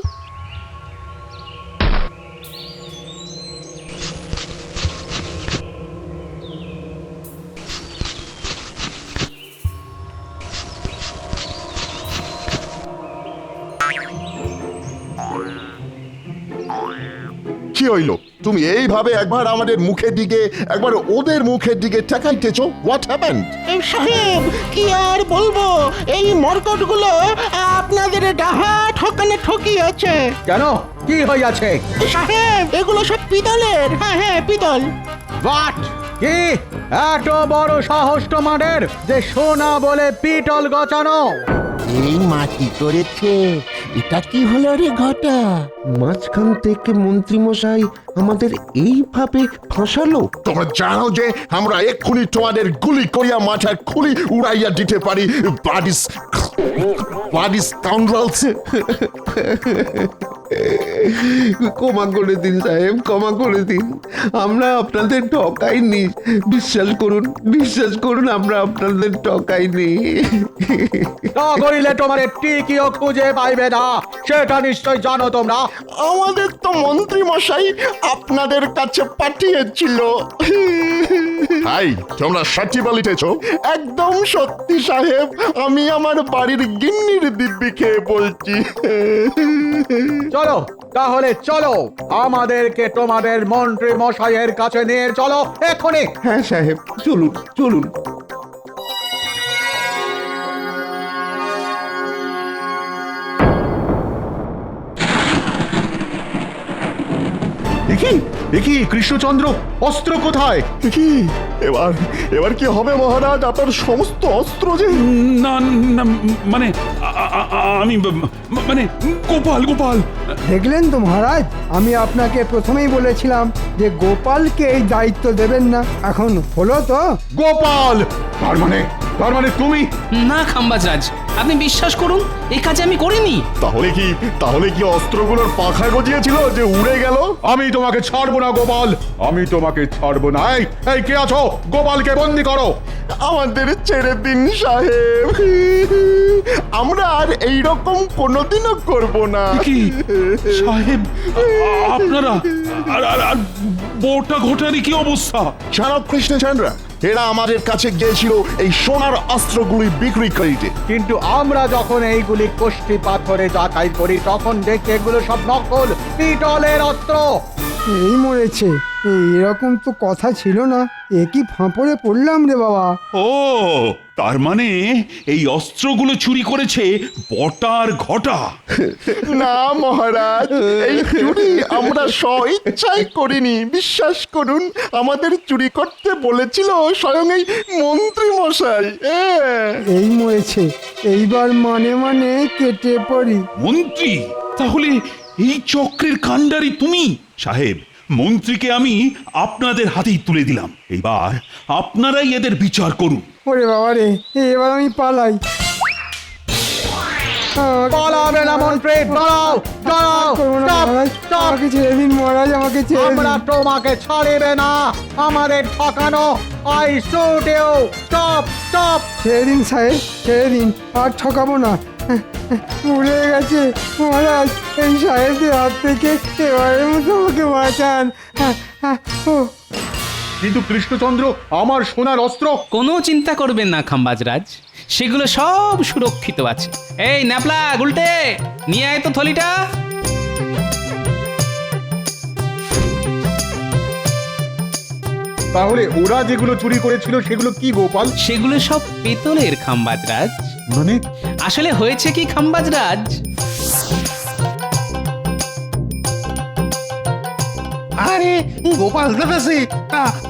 কি হইল? তুমি এইভাবে একবার আমাদের মুখের দিকে একবার ওদের মুখের দিকে তাকাইতেছো। What happened? সাহেব কি আর বলবো, এই মরকটগুলো আপনাদের ডাহা ঠকানে ঠকিয়েছে। কেন কি হইয়াছে? সাহেব এগুলো সব পিতলের। হ্যাঁ হ্যাঁ পিতল। বাট কি এত বড় সাহস তোমাদের যে সোনা বলে পিতল গচানো? এই মাটি করেছে, এটা কি হলো রে ঘটা? মাঝখান থেকে মন্ত্রী মশাই আমাদের এইভাবে ফাঁসালো। তোমরা জানো যে আমরা এক্ষুনি তোমাদের গুলি করিয়া মাথার খুলি উড়াইয়া দিতে পারি। বাডিস কাউন্ডালস। ক্ষমা করে দিন সাহেব, ক্ষমা করে দিন। আমরা আপনাদের ঠকাইনি, বিশ্বাস করুন আমরা আপনাদের ঠকাইনি। করিলে তোমার টিকিও খুঁজে পাইবে না, সেটা নিশ্চয় জানো তোমরা। আমাদের তো মন্ত্রী মশাই আপনাদের কাছে পাঠিয়েছিল। হাই, তোমরা সত্যি বলিতেছ? একদম সত্যি সাহেব, আমি আমার বাড়ির গিন্নির দিব্যি খেয়ে বলছি। চলো তাহলে চলো, আমাদেরকে তোমাদের মন্ত্রী মশাইয়ের কাছে নিয়ে চলো এক্ষুনি। হ্যাঁ সাহেব, চলুন চলুন। দেখি কৃষ্ণচন্দ্র, অস্ত্র কোথায়? কি এবার কি হবে মহারাজ? আপনার সমস্ত অস্ত্র যে না না, মানে আমি মানে গোপাল। দেখলেন তো মহারাজ, আমি আপনাকে প্রথমেই বলেছিলাম যে গোপালকে এই দায়িত্ব দেবেন না। এখন হলো তো। গোপাল তার মানে তুমি? না খাম্বাজরাজ, আপনি বিশ্বাস করুন, এই কাজে আমি করিনি। তাহলে কি অস্ত্রগুলোর পাখা গজিয়েছিল যে উড়ে গেল? আমি তোমাকে ছাড়বো না গোপাল, আমি তোমাকে ছাড়বো না। এই কে আছো? গোপালকে বন্দি করো। আমাদের ছেড়ে দিন সাহেব, আমরা আর এইরকম কোনোদিনও করব না। কি সাহেব, আপনারা আর বউটা ঘটারই কি অবস্থা? জানো কৃষ্ণচন্দ্র, এরা আমাদের কাছে গিয়েছিল এই সোনার অস্ত্রগুলি বিক্রি করিতে, কিন্তু আমরা যখন এইগুলি কোষ্ঠী পাথরে যাচাই করি তখন দেখি এগুলো সব নকল পিতলের অস্ত্র। এই মরেছে, এরকম তো কথা ছিল না। এ কি ফাঁপড়ে পড়লাম রে বাবা। ও, তার মানে এই অস্ত্রগুলো চুরি করেছে বটার ঘটা। না মহারাজ, এই চুরি আমরা স্বইচ্ছায় করিনি। বিশ্বাস করুন, আমাদের চুরি করতে বলেছিল স্বয়ং এই মন্ত্রী মশাই। এই মরেছে, এইবার মানে কেটে পড়ি। মন্ত্রী? তাহলে এই চক্রের কাণ্ডারি তুমি? সাহেব, মন্ত্রীকে আমি আপনাদের হাতেই তুলে দিলাম। এবার আপনারাই এদের বিচার করুন। ওরে বাবা রে, এবার আমি পালাই। পালাবে না মন্ত্রী, দাঁড়াও দাঁড়াও, আমাকে ছেড়ে দিন মহারাজ, আমাকে ছেড়ে দিন। আমরা তোমাকে ছাড়িবে না, আমাদের ঠকানো। I shoot you, stop stop. ছেড়ে দিন সাহেব, ছেড়ে দিন, আর ঠকাবো না। ভুলে গেছে মহারাজ, এই সাহেবদের হাত থেকে এবারের মতো আমাকে বাঁচান। কিন্তু কৃষ্ণচন্দ্র, আমার সোনার অস্ত্র? কোনো চিন্তা করবেন না খাম্বাজরাজ, সেগুলো সব সুরক্ষিত আছে। এই ন্যাপলা গুলটে, নিয়ে আয় তো থলিটা। তাহলে ওরা যেগুলো চুরি করেছিল সেগুলো কি গোপাল? সেগুলো সব পেতলের খাম্বাজরাজ। মানে আসলে হয়েছে কি খাম্বাজরাজ, আরে গোপাল দাদা, সে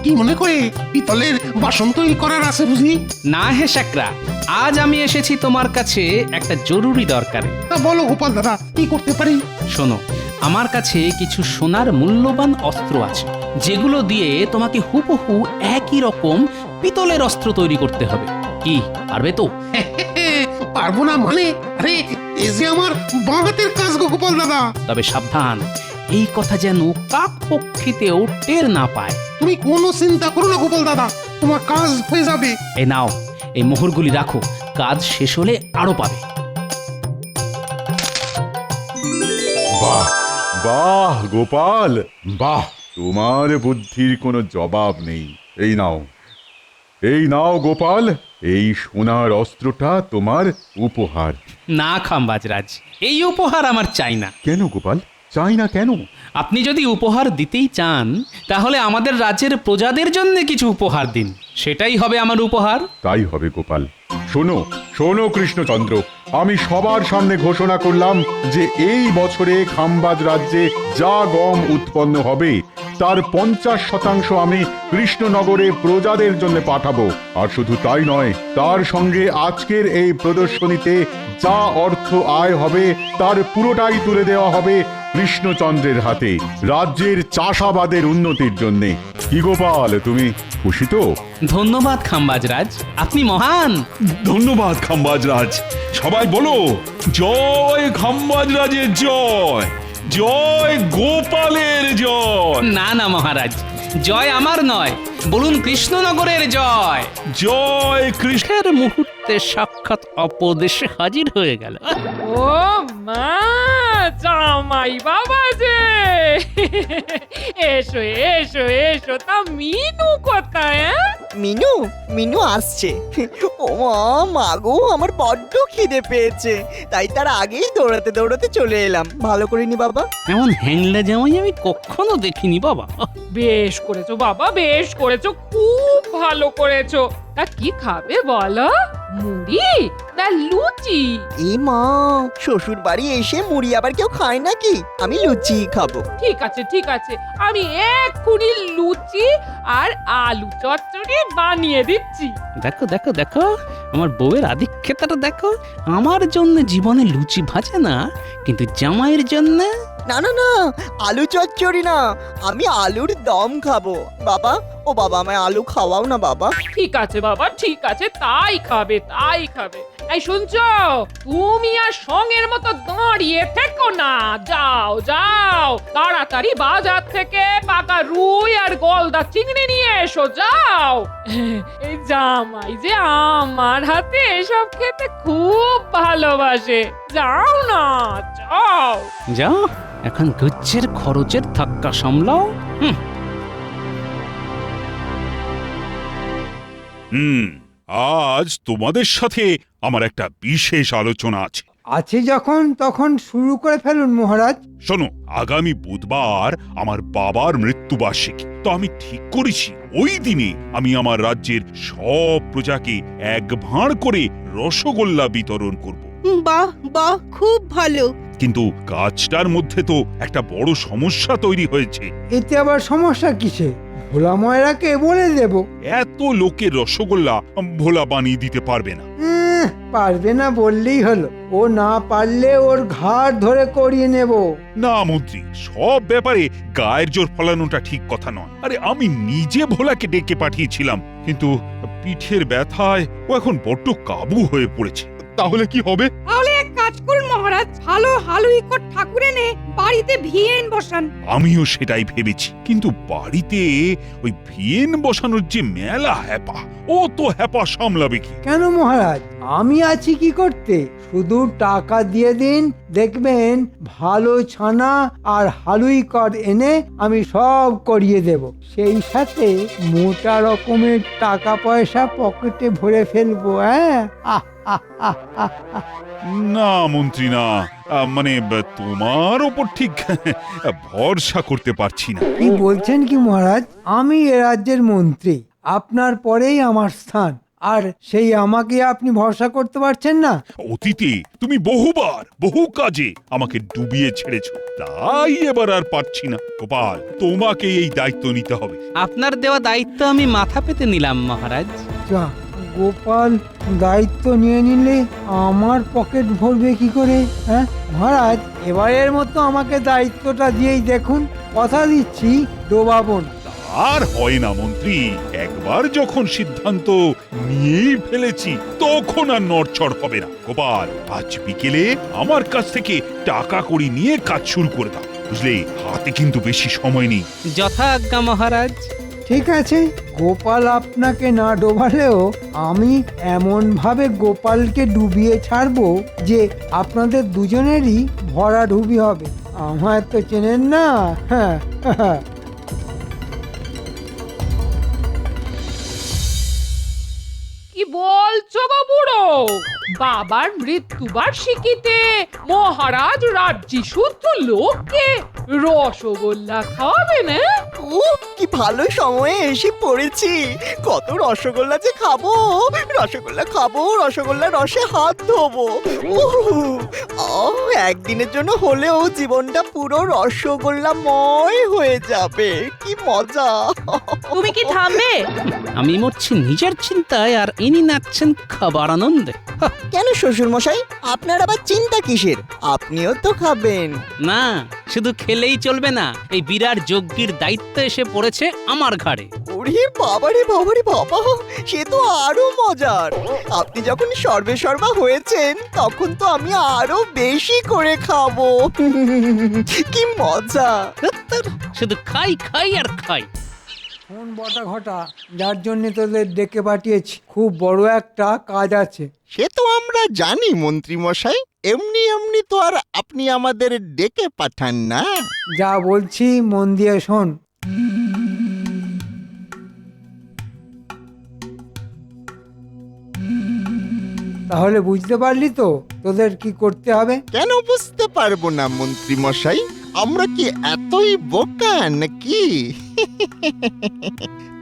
কি মনে করে পিতলের বাসন তৈরি করার আছে বুঝি? না হে শাকরা, আজ আমি এসেছি তোমার কাছে একটা জরুরি দরকারে। তা বলো গোপাল দাদা, কি করতে পারি? শোনো, আমার কাছে কিছু সোনার মূল্যবান অস্ত্র আছে, যেগুলো দিয়ে তোমাকে হুবহু একই রকম পিতলের অস্ত্র তৈরি করতে হবে। কি পারবে তো? পারবো না মানে? আরে এ যে আমার বাঁ হাতের কাজ গো গোপাল দাদা। তবে সাবধান, এই কথা যেন কাক পক্ষীতেও টের না পায়। তুমি কোনো চিন্তা করো না গোপাল দাদা, তোমার কাজ হয়ে যাবে। এই নাও, এই মোহরগুলি রাখো, কাজ শেষ হলে আরো পাবে। বাহ বাহ গোপাল, বাহ, তোমার বুদ্ধির কোনো জবাব নেই। এই নাও গোপাল, এই সোনার অস্ত্রটা তোমার উপহার। না খাম্বাজরাজ, এই উপহার আমার চাই না। কেন গোপাল? চাই না কেন? আপনি যদি উপহার দিতেই চান তাহলে আমাদের রাজ্যের প্রজাদের জন্য কিছু উপহার দিন, সেটাই হবে আমার উপহার। তাই হবে গোপাল। শোনো শোনো কৃষ্ণচন্দ্র, আমি সবার সামনে ঘোষণা করলাম যে এই বছরে খাম্বাজ রাজ্যে যা গম উৎপন্ন হবে তার 50% আমি কৃষ্ণনগরে প্রজাদের জন্য পাঠাবো। আর শুধু তাই নয়, তার সঙ্গে আজকের এই প্রদর্শনীতে যা অর্থ আয় হবে তার পুরোটাই তুলে দেওয়া হবে কৃষ্ণচন্দ্রের হাতে, রাজ্যের চাষাবাদের উন্নতির জন্য। কি গোপাল, তুমি খুশি তো? ধন্যবাদ খাম্বাজরাজ, আপনি মহান। ধন্যবাদ খাম্বাজরাজ। সবাই বলো, জয় খাম্বাজরাজের জয়, জয় গোপালের জয়। না না মহারাজ, জয় আমার নয়, বলুন কৃষ্ণনগরের জয়। জয় কৃষ্ণের মুহূর্তে সাক্ষাৎ অপদেশে হাজির হয়ে গেল। ও মা, জামাই বাবা যে, এসো এসো এসো। তা মিনু কোথায়? মিনু মিনু আসছে। ও মা গো, আমার বড্ড খিদে পেয়েছে, তাই তার আগেই দৌড়াতে দৌড়াতে চলে এলাম। ভালো করিনি বাবা? এমন হ্যাংলা জামাই আমি কখনো দেখিনি বাবা। বেশ করেছো বাবা, বেশ করেছো, খুব ভালো করেছো। তা কি খাবে বলো? মুড়ি না লুচি? এ মা, শ্বশুর বাড়ি এসে মুড়ি আবার কেউ খায় নাকি? আমি লুচি খাবো। ঠিক আছে ঠিক আছে, আমি এক্ষুনি লুচি আর আলু চচ্চড়ি বানিয়ে দিচ্ছি। দেখো দেখো দেখো, আমার বউয়ের আধিক্যতাটা দেখো। আমার জন্য জীবনে লুচি ভাজে না, কিন্তু জামাইয়ের জন্য। না না না, আলু চচ্চড়ি না, আমি আলুর দম খাবো। বাবা, ও বাবা, আমায় আলু খাওয়াও না বাবা। ঠিক আছে বাবা, ঠিক আছে, তাই খাবে তাই খাবে। এই শুনছো, তুমি আর সঙ্গের মতো দাঁড়িয়ে থেকো না, যাও যাও, তাড়াতাড়ি বাজার থেকে পাকা রুই আর গলদা চিংড়ি নিয়ে এসো, যাও। এই জামাই যে আমার হাতে এসব খেতে খুব ভালোবাসে, যাও না, যাও যাও, এখন গুচ্ছের খরচের ধাক্কা সামলাও। আজ তোমাদের সাথে আমার একটা বিশেষ আলোচনা আছে। আছে যখন তখন শুরু করে ফেলুন মহারাজ। শোনো, আগামী বুধবার আমার বাবার মৃত্যুবার্ষিকী। তো আমি ঠিক করেছি ওই দিনে আমি আমার রাজ্যের সব প্রজাকে এক ভাঁড় করে রসগোল্লা বিতরণ করব। বাহ বাহ, খুব ভালো। কিন্তু কাজটার মধ্যে তো একটা বড় সমস্যা তৈরি হয়েছে। এতে আবার সমস্যা কিসে? ভোলা ময়রাকে বলে দেব। এত লোকের রসগোল্লা ভোলা বানিয়ে দিতে পারবে না। পারবে না বললেই হলো, ও না পারলে ওর ঘাড় ধরে করিয়ে নেব। না মন্ত্রী, সব ব্যাপারে গায়ের জোর ফলানোটা ঠিক কথা নয়। আরে আমি নিজে ভোলাকে ডেকে পাঠিয়েছিলাম, কিন্তু পিঠের ব্যথায় ও এখন বড্ড কাবু হয়ে পড়েছে। তাহলে কি হবে? তাহলে এক কাজ করুন মহারাজ, ভালো হালুইকর ঠাকুর এনে বাড়িতে ভিয়েন বসান। আমিও সেটাই ভেবেছি, কিন্তু বাড়িতে ওই ভিয়েন বসানোর যে মেলা হ্যাপা, ও তো হ্যাপা সামলাবে কি? কেন মহারাজ, আমি আছি কি করতে? শুধু টাকা দিয়ে দিন, দেখবেন ভালো ছানা আর হালুইকর এনে আমি সব করিয়ে দেব। সেই সাথে মোটা রকমের টাকা পয়সা পকেটে ভরে ফেলবো। হ্যাঁ, না মন্ত্রী না, মানে তোমার ওপর ঠিক ভরসা করতে পারছি না। কি বলছেন কি মহারাজ? আমি এ রাজ্যের মন্ত্রী, আপনার পরেই আমার স্থান, আর সেই আমাকে আপনি ভরসা করতে পারছেন না? অতীতে তুমি বহুবার বহু কাজে আমাকে ডুবিয়ে ছেড়েছো, তাই এবার আর পারছি না। গোপাল, তোমাকে এই দায়িত্ব নিতে হবে। আপনার দেওয়া দায়িত্ব আমি মাথা পেতে নিলাম মহারাজ। যা, গোপাল দায়িত্ব নিয়ে নিলে আমার পকেট ভরবে কি করে? হ্যাঁ মহারাজ, এবারের মতো আমাকে দায়িত্বটা দিয়েই দেখুন, কথা দিচ্ছি ডোবাবো না। আর হয় না মন্ত্রী, একবার যখন সিদ্ধান্ত নিয়েই ফেলেছি তখন আর নড়চড় হবে না। গোপাল, আজ বিকেলে আমার কাছ থেকে টাকা কড়ি নিয়ে কাজ শুরু করে দাও, বুঝলে? হাতে কিন্তু বেশি সময় নেই। যথা আজ্ঞা মহারাজ। ঠিক আছে, গোপাল আপনাকে না ডোবালেও আমি এমন ভাবে গোপালকে ডুবিয়ে ছাড়বো যে আপনাদের দুজনেরই ভরাডুবি হবে। আমায় তো চেনেন না। হ্যাঁ, কি বলছো গো বুড়ো? বাবার মৃত্যুবার্ষিকীতে মহারাজ রাজ্যি শুদ্ধ লোককে রসগোল্লা খাওয়াবেন, হ্যাঁ? কি ভালো সময়ে এসে পড়েছি, কত রসগোল্লা যে খাবো, রসগোল্লা খাবো, রসগোল্লা রসে হাত ধোবো। একদিনের জন্য হলেও জীবনটা পুরো রসগোল্লাময় হয়ে যাবে, কি মজা। তুমি কি থামবে? আমি মরছি নিজের চিন্তায় আর ইনি নাচছেন খাবার আনন্দে। কেন শ্বশুর মশাই, আপনার আবার চিন্তা কিসের? আপনিও তো খাবেন। না, শুধু খেলেই চলবে না, এই বিরাট যজ্ঞের দায়িত্ব এসে পড়েছে আমার ঘাড়ে। ওরে বাবারে বাবারে বাবা, সে তো আরো মজার। আপনি যখন সর্বেসর্বা হয়েছেন তখন তো আমি আরো বেশি করে খাবো। কি মজা। শুধু খাই খাই আর খাই। ফোন বটা ঘটা, যার জন্য তোদের ডেকে পাঠিয়েছি, খুব বড় একটা কাজ আছে। সে তো আমরা জানি মন্ত্রী মশাই, এমনি এমনি তো আর আপনি আমাদের ডেকে পাঠান না। যা বলছি মন দিয়ে শোন। তাহলে বুঝতে পারলি তো তোদের কি করতে হবে? কেন বুঝতে পারবো না মন্ত্রী মশাই, আমরা কি এতই বোকা নাকি?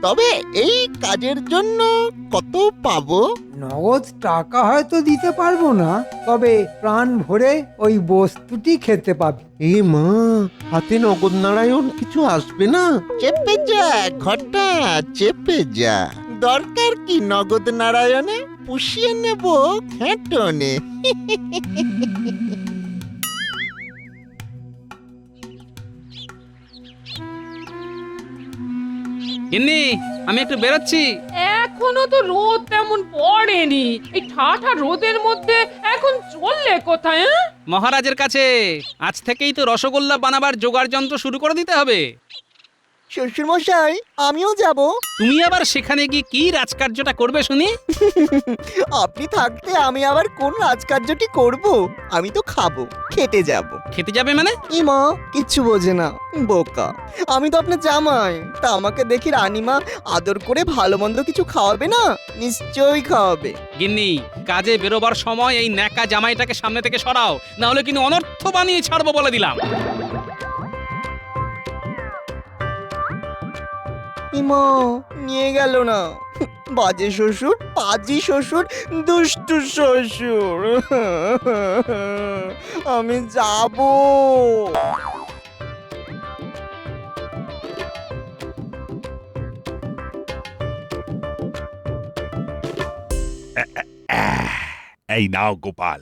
তবে এই কাজের জন্য কত পাবো? নগদ টাকা হয়তো দিতে পারবো না, তবে প্রাণ ভরে ওই বস্তুটি খেতে পাবি। এ মা, হাতে নগদ নারায়ণ কিছু আসবে না? চেপে যা ঘটা, চেপে যা। দরকার কি নগদ নারায়ণে? পুষিয়ে নেব ঘেঁটনে। গিন্নি, আমি একটু বেরোচ্ছি। এখনো তো রোদ তেমন পড়েনি, এই ঠাঠা রোদের মধ্যে এখন চললে কোথায়, হ্যাঁ? মহারাজের কাছে আজ থেকেই তো রসগোল্লা বানাবার জোগাড় যন্ত্র শুরু করে দিতে হবে। শ্বশুর মশাই, আমিও যাব। তুমি আবার সেখানে গিয়ে কি রাজকার্যটা করবে শুনি? আপনি থাকতে আমি আবার কোন রাজকার্যটি করব? আমি তো খাবো, খেতে যাব। খেতে যাবে মানে? ইমা কিচ্ছু বোঝে না, বোকা। আমি তো আপনার জামাই, তা আমাকে দেখি রানীমা আদর করে ভালো মন্দ কিছু খাওয়াবে না? নিশ্চয়ই খাওয়াবে। গিন্নি, কাজে বেরোবার সময় এই ন্যাকা জামাইটাকে সামনে থেকে সরাও, না হলে কিন্তু অনর্থ বানিয়ে ছাড়বো বলে দিলাম। ইমা নিয়ে গেল না, বাজে শ্বশুর, পাজি শ্বশুর, দুষ্টু শ্বশুর। আমি যাব। এই নাও গোপাল,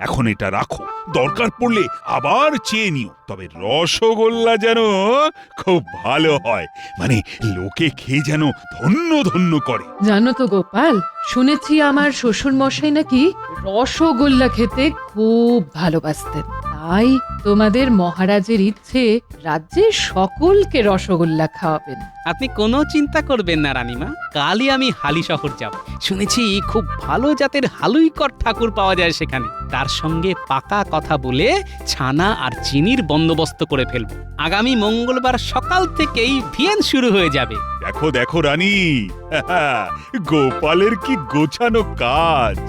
এখন এটা রাখো, দরকার পড়লে আবার চেয়ে নিও। তবে রসগোল্লা যেন খুব ভালো হয়, মানে লোকে খেয়ে যেন ধন্য ধন্য করে। জানো তো গোপাল, শুনেছি আমার শ্বশুর মশাই নাকি রসগোল্লা খেতে খুব ভালোবাসতেন। তাই তোমাদের মহারাজের ইচ্ছে রাজ্যের সকলকে রসগোল্লা খাওয়াবেন। আপনি কোনো চিন্তা করবেন না রানীমা, কালই আমি হালি শহর যাব। শুনেছি খুব ভালো জাতের হালুইকর ঠাকুর পাওয়া যায় সেখানে। তার সঙ্গে পাকা কথা বলে ছানা আর চিনির বন্দোবস্ত করে ফেলবো। আগামী মঙ্গলবার সকাল থেকেই ভিয়েন শুরু হয়ে যাবে। দেখো দেখো রানী, গোপালের কি গোছানো কাজ।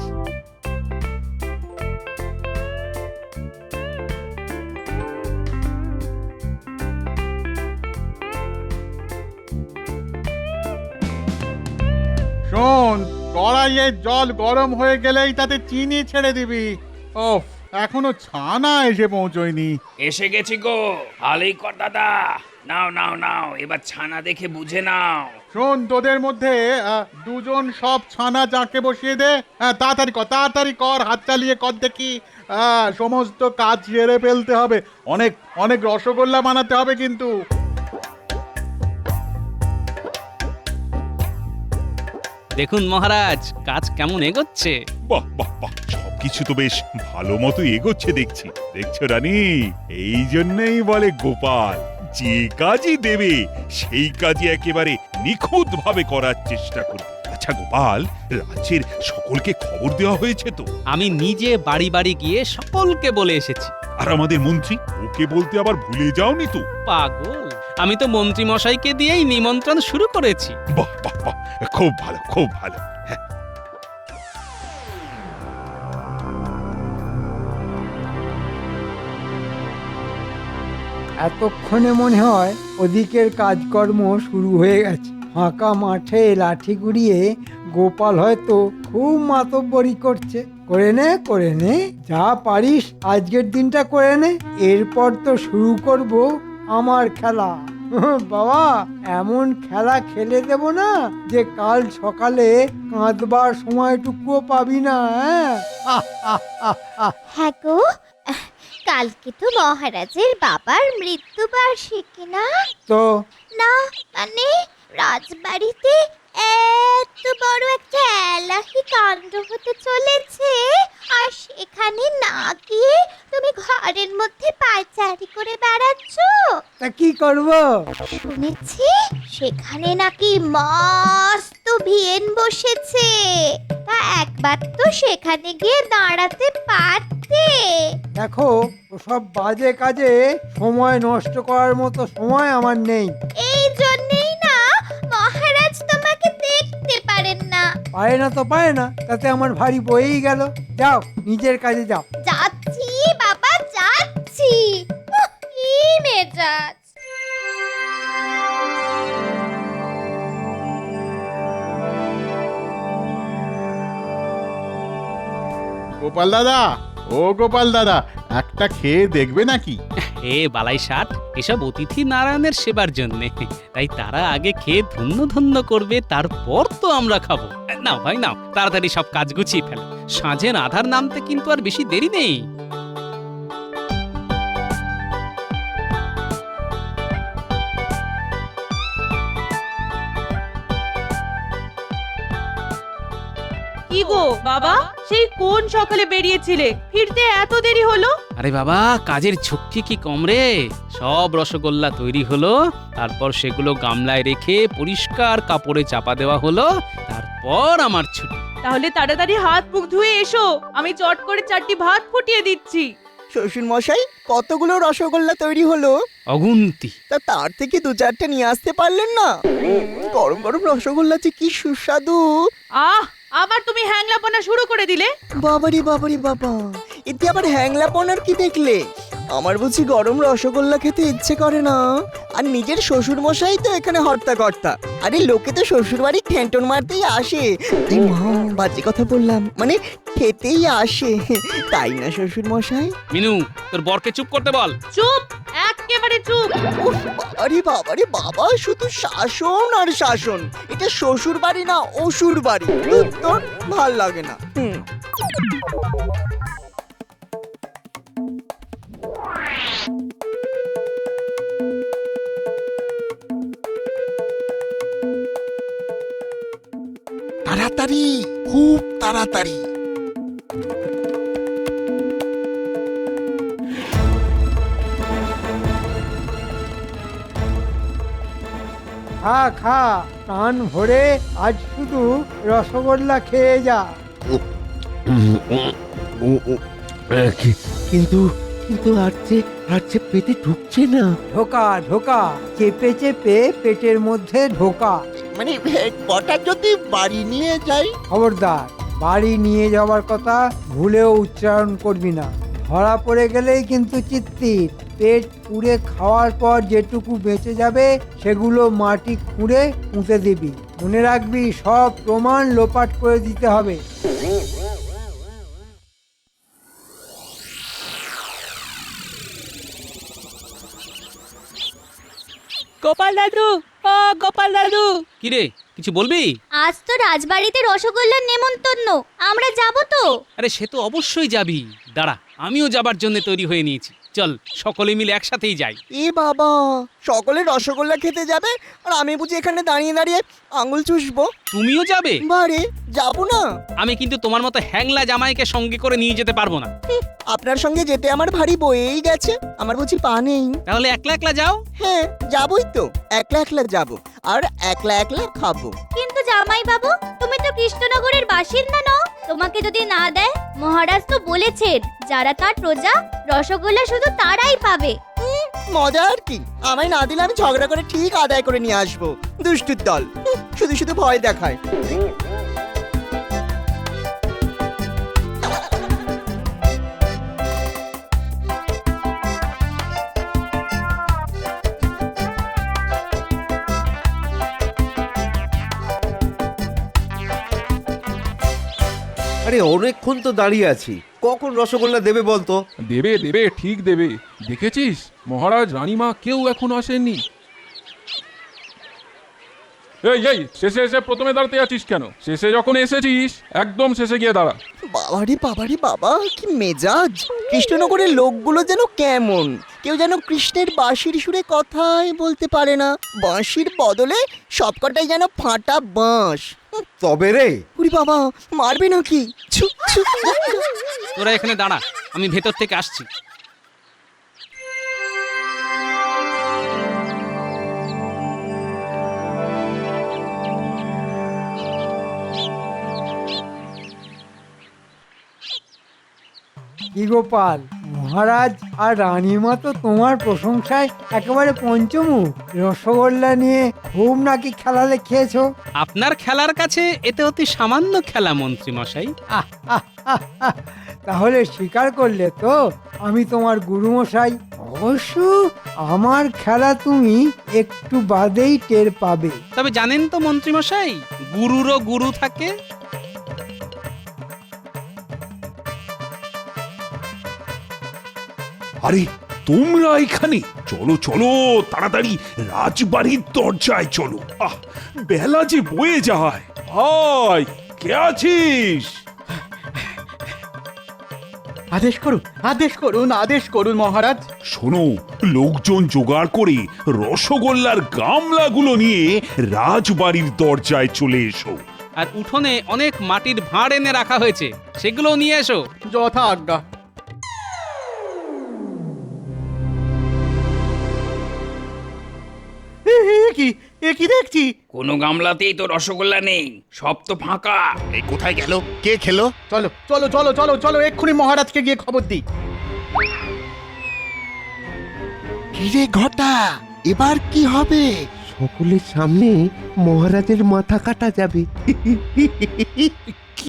শোন, কড়াইয়ে জল গরম হয়ে গেলেই তাতে চিনি ছেড়ে দিবি। ওহ, এখনো ছানা এসে পৌঁছয়নি। এসে গেছি গো হালুইকর দাদা, নাও নাও নাও, এবার ছানা দেখে বুঝে নাও। শোন, তোদের মধ্যে দুজন সব ছানা চাকে বসিয়ে দে। তাড়াতাড়ি কর, হাত চালিয়ে কর দেখি। সমস্ত কাজ সেরে ফেলতে হবে, অনেক অনেক রসগোল্লা বানাতে হবে কিন্তু। দেখুন মহারাজ, কাজ কেমন এগোচ্ছে। বাহ বাহ বাহ, সবকিছু তো বেশ ভালো মতো এগোচ্ছে দেখছি। দেখছো রানী, এই জন্যই বলে গোপাল যে কাজই দেবে সেই কাজই একেবারে নিখুঁত ভাবে করার চেষ্টা করবে। আচ্ছা গোপাল, রাজ্যের সকলকে খবর দেওয়া হয়েছে তো? আমি নিজে বাড়ি বাড়ি গিয়ে সকলকে বলে এসেছি। আর আমাদের মন্ত্রী, ওকে বলতে আবার ভুলে যাওনি তো? পাগল, আমি তো মন্ত্রী মশাইকে দিয়েই নিমন্ত্রণ শুরু করেছি। বাহ বাহ বাহ, খুব ভালো খুব ভালো। এতক্ষণে মনে হয় ওদিকের কাজকর্ম শুরু হয়ে গেছে। ফাঁকা মাঠে লাঠি ঘুরিয়ে গোপাল হয়তো খুব মাতব্বরি করছে। করে নে যা পারিস আজকের দিনটা করে নে, এরপর তো শুরু করব আমার খেলা। বাবা, এমন খেলা খেলে দেব না যে কাল সকালে কাঁদবার সময়টুকুও পাবি না। হ্যাঁ গো, কালকে তো মহারাজের বাবার মৃত্যুবার্ষিকী না? তো না মানে রাজবাড়িতে এত বড় একটা এলাহি কাণ্ড হতে চলেছে, আর সেখানে না গিয়ে তুমি ঘরের মধ্যে পায়চারি করে বেড়াচ্ছ। তা কি করব? শুনেছি সেখানে নাকি মস্ত ভিয়েন বসেছে, তা একবার তো সেখানে গিয়ে দাঁড়াতে পারতে। দেখো, ওসব বাজে কাজে সময় নষ্ট করার মতো সময় আমার নেই। এই জন্যই না মহারাজ তোমাকে দেখতে পারেন না। পারে না তো পারে না, তাতে আমার ভারী বয়েই গেল। যাও নিজের কাজে যাও। যাচ্ছি বাবা, যাচ্ছি। কি মেজাজ! গোপাল দাদা, ও গোপাল দাদা, একটা খেয়ে দেখবে নাকি? হে বালাই ষাট, এসব অতিথি নারায়ণের সেবার জন্যে, তাই তারা আগে খেয়ে ধন্য ধন্য করবে, তারপর তো আমরা খাবো। নাও ভাই নাও, তাড়াতাড়ি সব কাজ গুছিয়ে ফেলো, সাঁঝের আধার নামতে কিন্তু আর বেশি দেরি নেই। কি গো বাবা, সেই কোন সকালে বেরিয়েছিলে, ফিরতে এত দেরি হলো? আরে বাবা, কাজের ঝক্কি কি কম রে? সব রসগোল্লা তৈরি হলো, তারপর সেগুলো গামলায় রেখে পরিষ্কার কাপড়ে চাপা দেওয়া হলো, তারপর আমার ছুটি। তাহলে তাড়াতাড়ি হাত মুখ ধুয়ে এসো, আমি চট করে 4টি ভাত ফুটিয়ে দিচ্ছি। শ্বশুর মশাই, কতগুলো রসগোল্লা তৈরি হলো? অগুন্তি। তা তার থেকে 2-4টে নিয়ে আসতে পারলেন না? গরম গরম রসগোল্লা যে কি সুস্বাদু! আহ, আবার তুমি হ্যাংলাপনা শুরু করে দিলে। বাবারি বাবারি বাবা, এতে আবার হ্যাংলাপনার কি দেখলে? আমার বুঝি গরম রসগোল্লা খেতে ইচ্ছে করে না? আর নিজের শ্বশুর মশাই তো এখানে হর্তাকর্তা। আরে লোকে তো শ্বশুর বাড়ি ঠেন্টন মারতেই আসে। এই মা, বাজে কথা বললাম, মানে খেতেই আসে, তাই না শ্বশুর মশাই? মিনু, তোর বরকে চুপ করতে বল। চুপ, একেবারে চুপ। আরে বাবারে বাবা, শুধু শাসন আর শাসন। এটা শ্বশুর বাড়ি না অসুর বাড়ি। তোর ভাল লাগে না। তাড়াতাড়ি, খুব তাড়াতাড়ি। খা খা, প্রাণ ভরে আজ শুধু রসগোল্লা খেয়ে যা। কিন্তু কিন্তু আর যে পেটে ঢুকছে না। ঢোকা ঢোকা, চেপে চেপে পেটের মধ্যে ঢোকা। মানে কটা যদি বাড়ি নিয়ে যাই? খবরদার, বাড়ি নিয়ে যাওয়ার কথা ভুলেও উচ্চারণ করবি না। ধরা পড়ে গেলেই কিন্তু চিত্তির। পেট পুড়ে খাওয়ার পর যেটুকু বেঁচে যাবে সেগুলো মাটি খুঁড়ে পুঁতে দিবি। মনে রাখবি, সব প্রমাণ লোপাট করে দিতে হবে। গোপাল দাদু, ও গোপাল দাদু। কি রে, কিছু বলবি? আজ তো রাজবাড়িতে রসগোল্লার নেমন্তন্ন, আমরা যাব তো? আরে সে তো অবশ্যই যাবি, দাঁড়া, আমিও যাবার জন্য তৈরি হয়ে নিয়েছি। চল সকলে মিলে একসাথেই যাই। এ বাবা, সকলে রসগোল্লা খেতে যাবে আর আমি বুঝি এখানে দাঁড়িয়ে দাঁড়িয়ে আঙুল চুষবো? তুমিও যাবে? বারে, যাবো না। আমি কিন্তু তোমার মতো হ্যাংলা জামাইকে সঙ্গে করে নিয়ে যেতে পারবো না। আপনার সঙ্গে যেতে আমার ভারী বয়েই গেছে, আমার বুঝি পা নেই। তাহলে একলা একলা যাও। হ্যাঁ, যাবোই তো, একলা একলা যাবো আর একলা একলা খাবো। কিন্তু জামাই বাবু, তুমি তো কৃষ্ণনগরের বাসিন্দা নও, তোমাকে যদি না দেয়, মহারাজ তো বলেছেন যারা তার প্রজা, রসগোল্লা শুধু তারাই পাবে। মজা আর কি, আমায় না দিলে আমি ঝগড়া করে ঠিক আদায় করে নিয়ে আসবো। দুষ্টুর দল, শুধু শুধু ভয় দেখায়। আরে অনেকক্ষণ তো দাঁড়িয়ে আছি, কখন রসগোল্লা দেবে বলতো? দেবে দেবে, ঠিক দেবে। দেখেছিস মহারাজ রানীমা কেউ এখন আসেননি। এই এই শেষে এসে প্রথমে দাঁড়াতে আছিস কেন? শেষে যখন এসেছিস একদম শেষে গিয়ে দাঁড়া। বাবারি বাবা, কি মেজাজ! কৃষ্ণনগরের লোকগুলো যেন কেমন, কেউ যেন কৃষ্ণের বাঁশির সুরে কথাই বলতে পারে না, বাঁশির বদলে সবকটাই যেন ফাটা বাঁশ। তবে রে, উরি বাবা, মারবে নাকি? ছু ছু। তোরা এখানে দাঁড়া, আমি ভেতর থেকে আসছি। কি গোপাল, মহারাজ আর রানীমা তো তোমার প্রশংসায় একেবারে পঞ্চমুখ। রসগোল্লা নিয়ে খুব নাকি খেলা দেখিয়েছো। আপনার খেলার কাছে এতে অতি সামান্য খেলা মন্ত্রী মশাই। তাহলে স্বীকার করলে তো আমি তোমার গুরুমশাই। অবশ্য আমার খেলা তুমি একটু বাদেই টের পাবে। তবে জানেন তো মন্ত্রী মশাই, গুরুরও গুরু থাকে। আরে তোমরা এখানে? চলো চলো তাড়াতাড়ি রাজবাড়ির দরজায় চলো। বেলা যে বয়ে যায়। হাই, কে আছিস? আদেশ করুন মহারাজ। শোনো, লোকজন জোগাড় করে রসগোল্লার গামলাগুলো নিয়ে রাজবাড়ির দরজায় চলে এসো। আর উঠোনে অনেক মাটির ভাঁড় এনে রাখা হয়েছে, সেগুলো নিয়ে এসো। যথা আজ্ঞা। কি দেখছি? কোনো গামলাতেই তো রসগোল্লা নেই, সব তো ফাঁকা। এই কোথায় গেল? কে খেলো? চলো চলো চলো চলো চলো, এক্ষুনি মহারাজকে গিয়ে খবর দিই। কিরে ঘটা, এবার কি হবে? সকলের সামনে মহারাজের মাথা কাটা যাবে।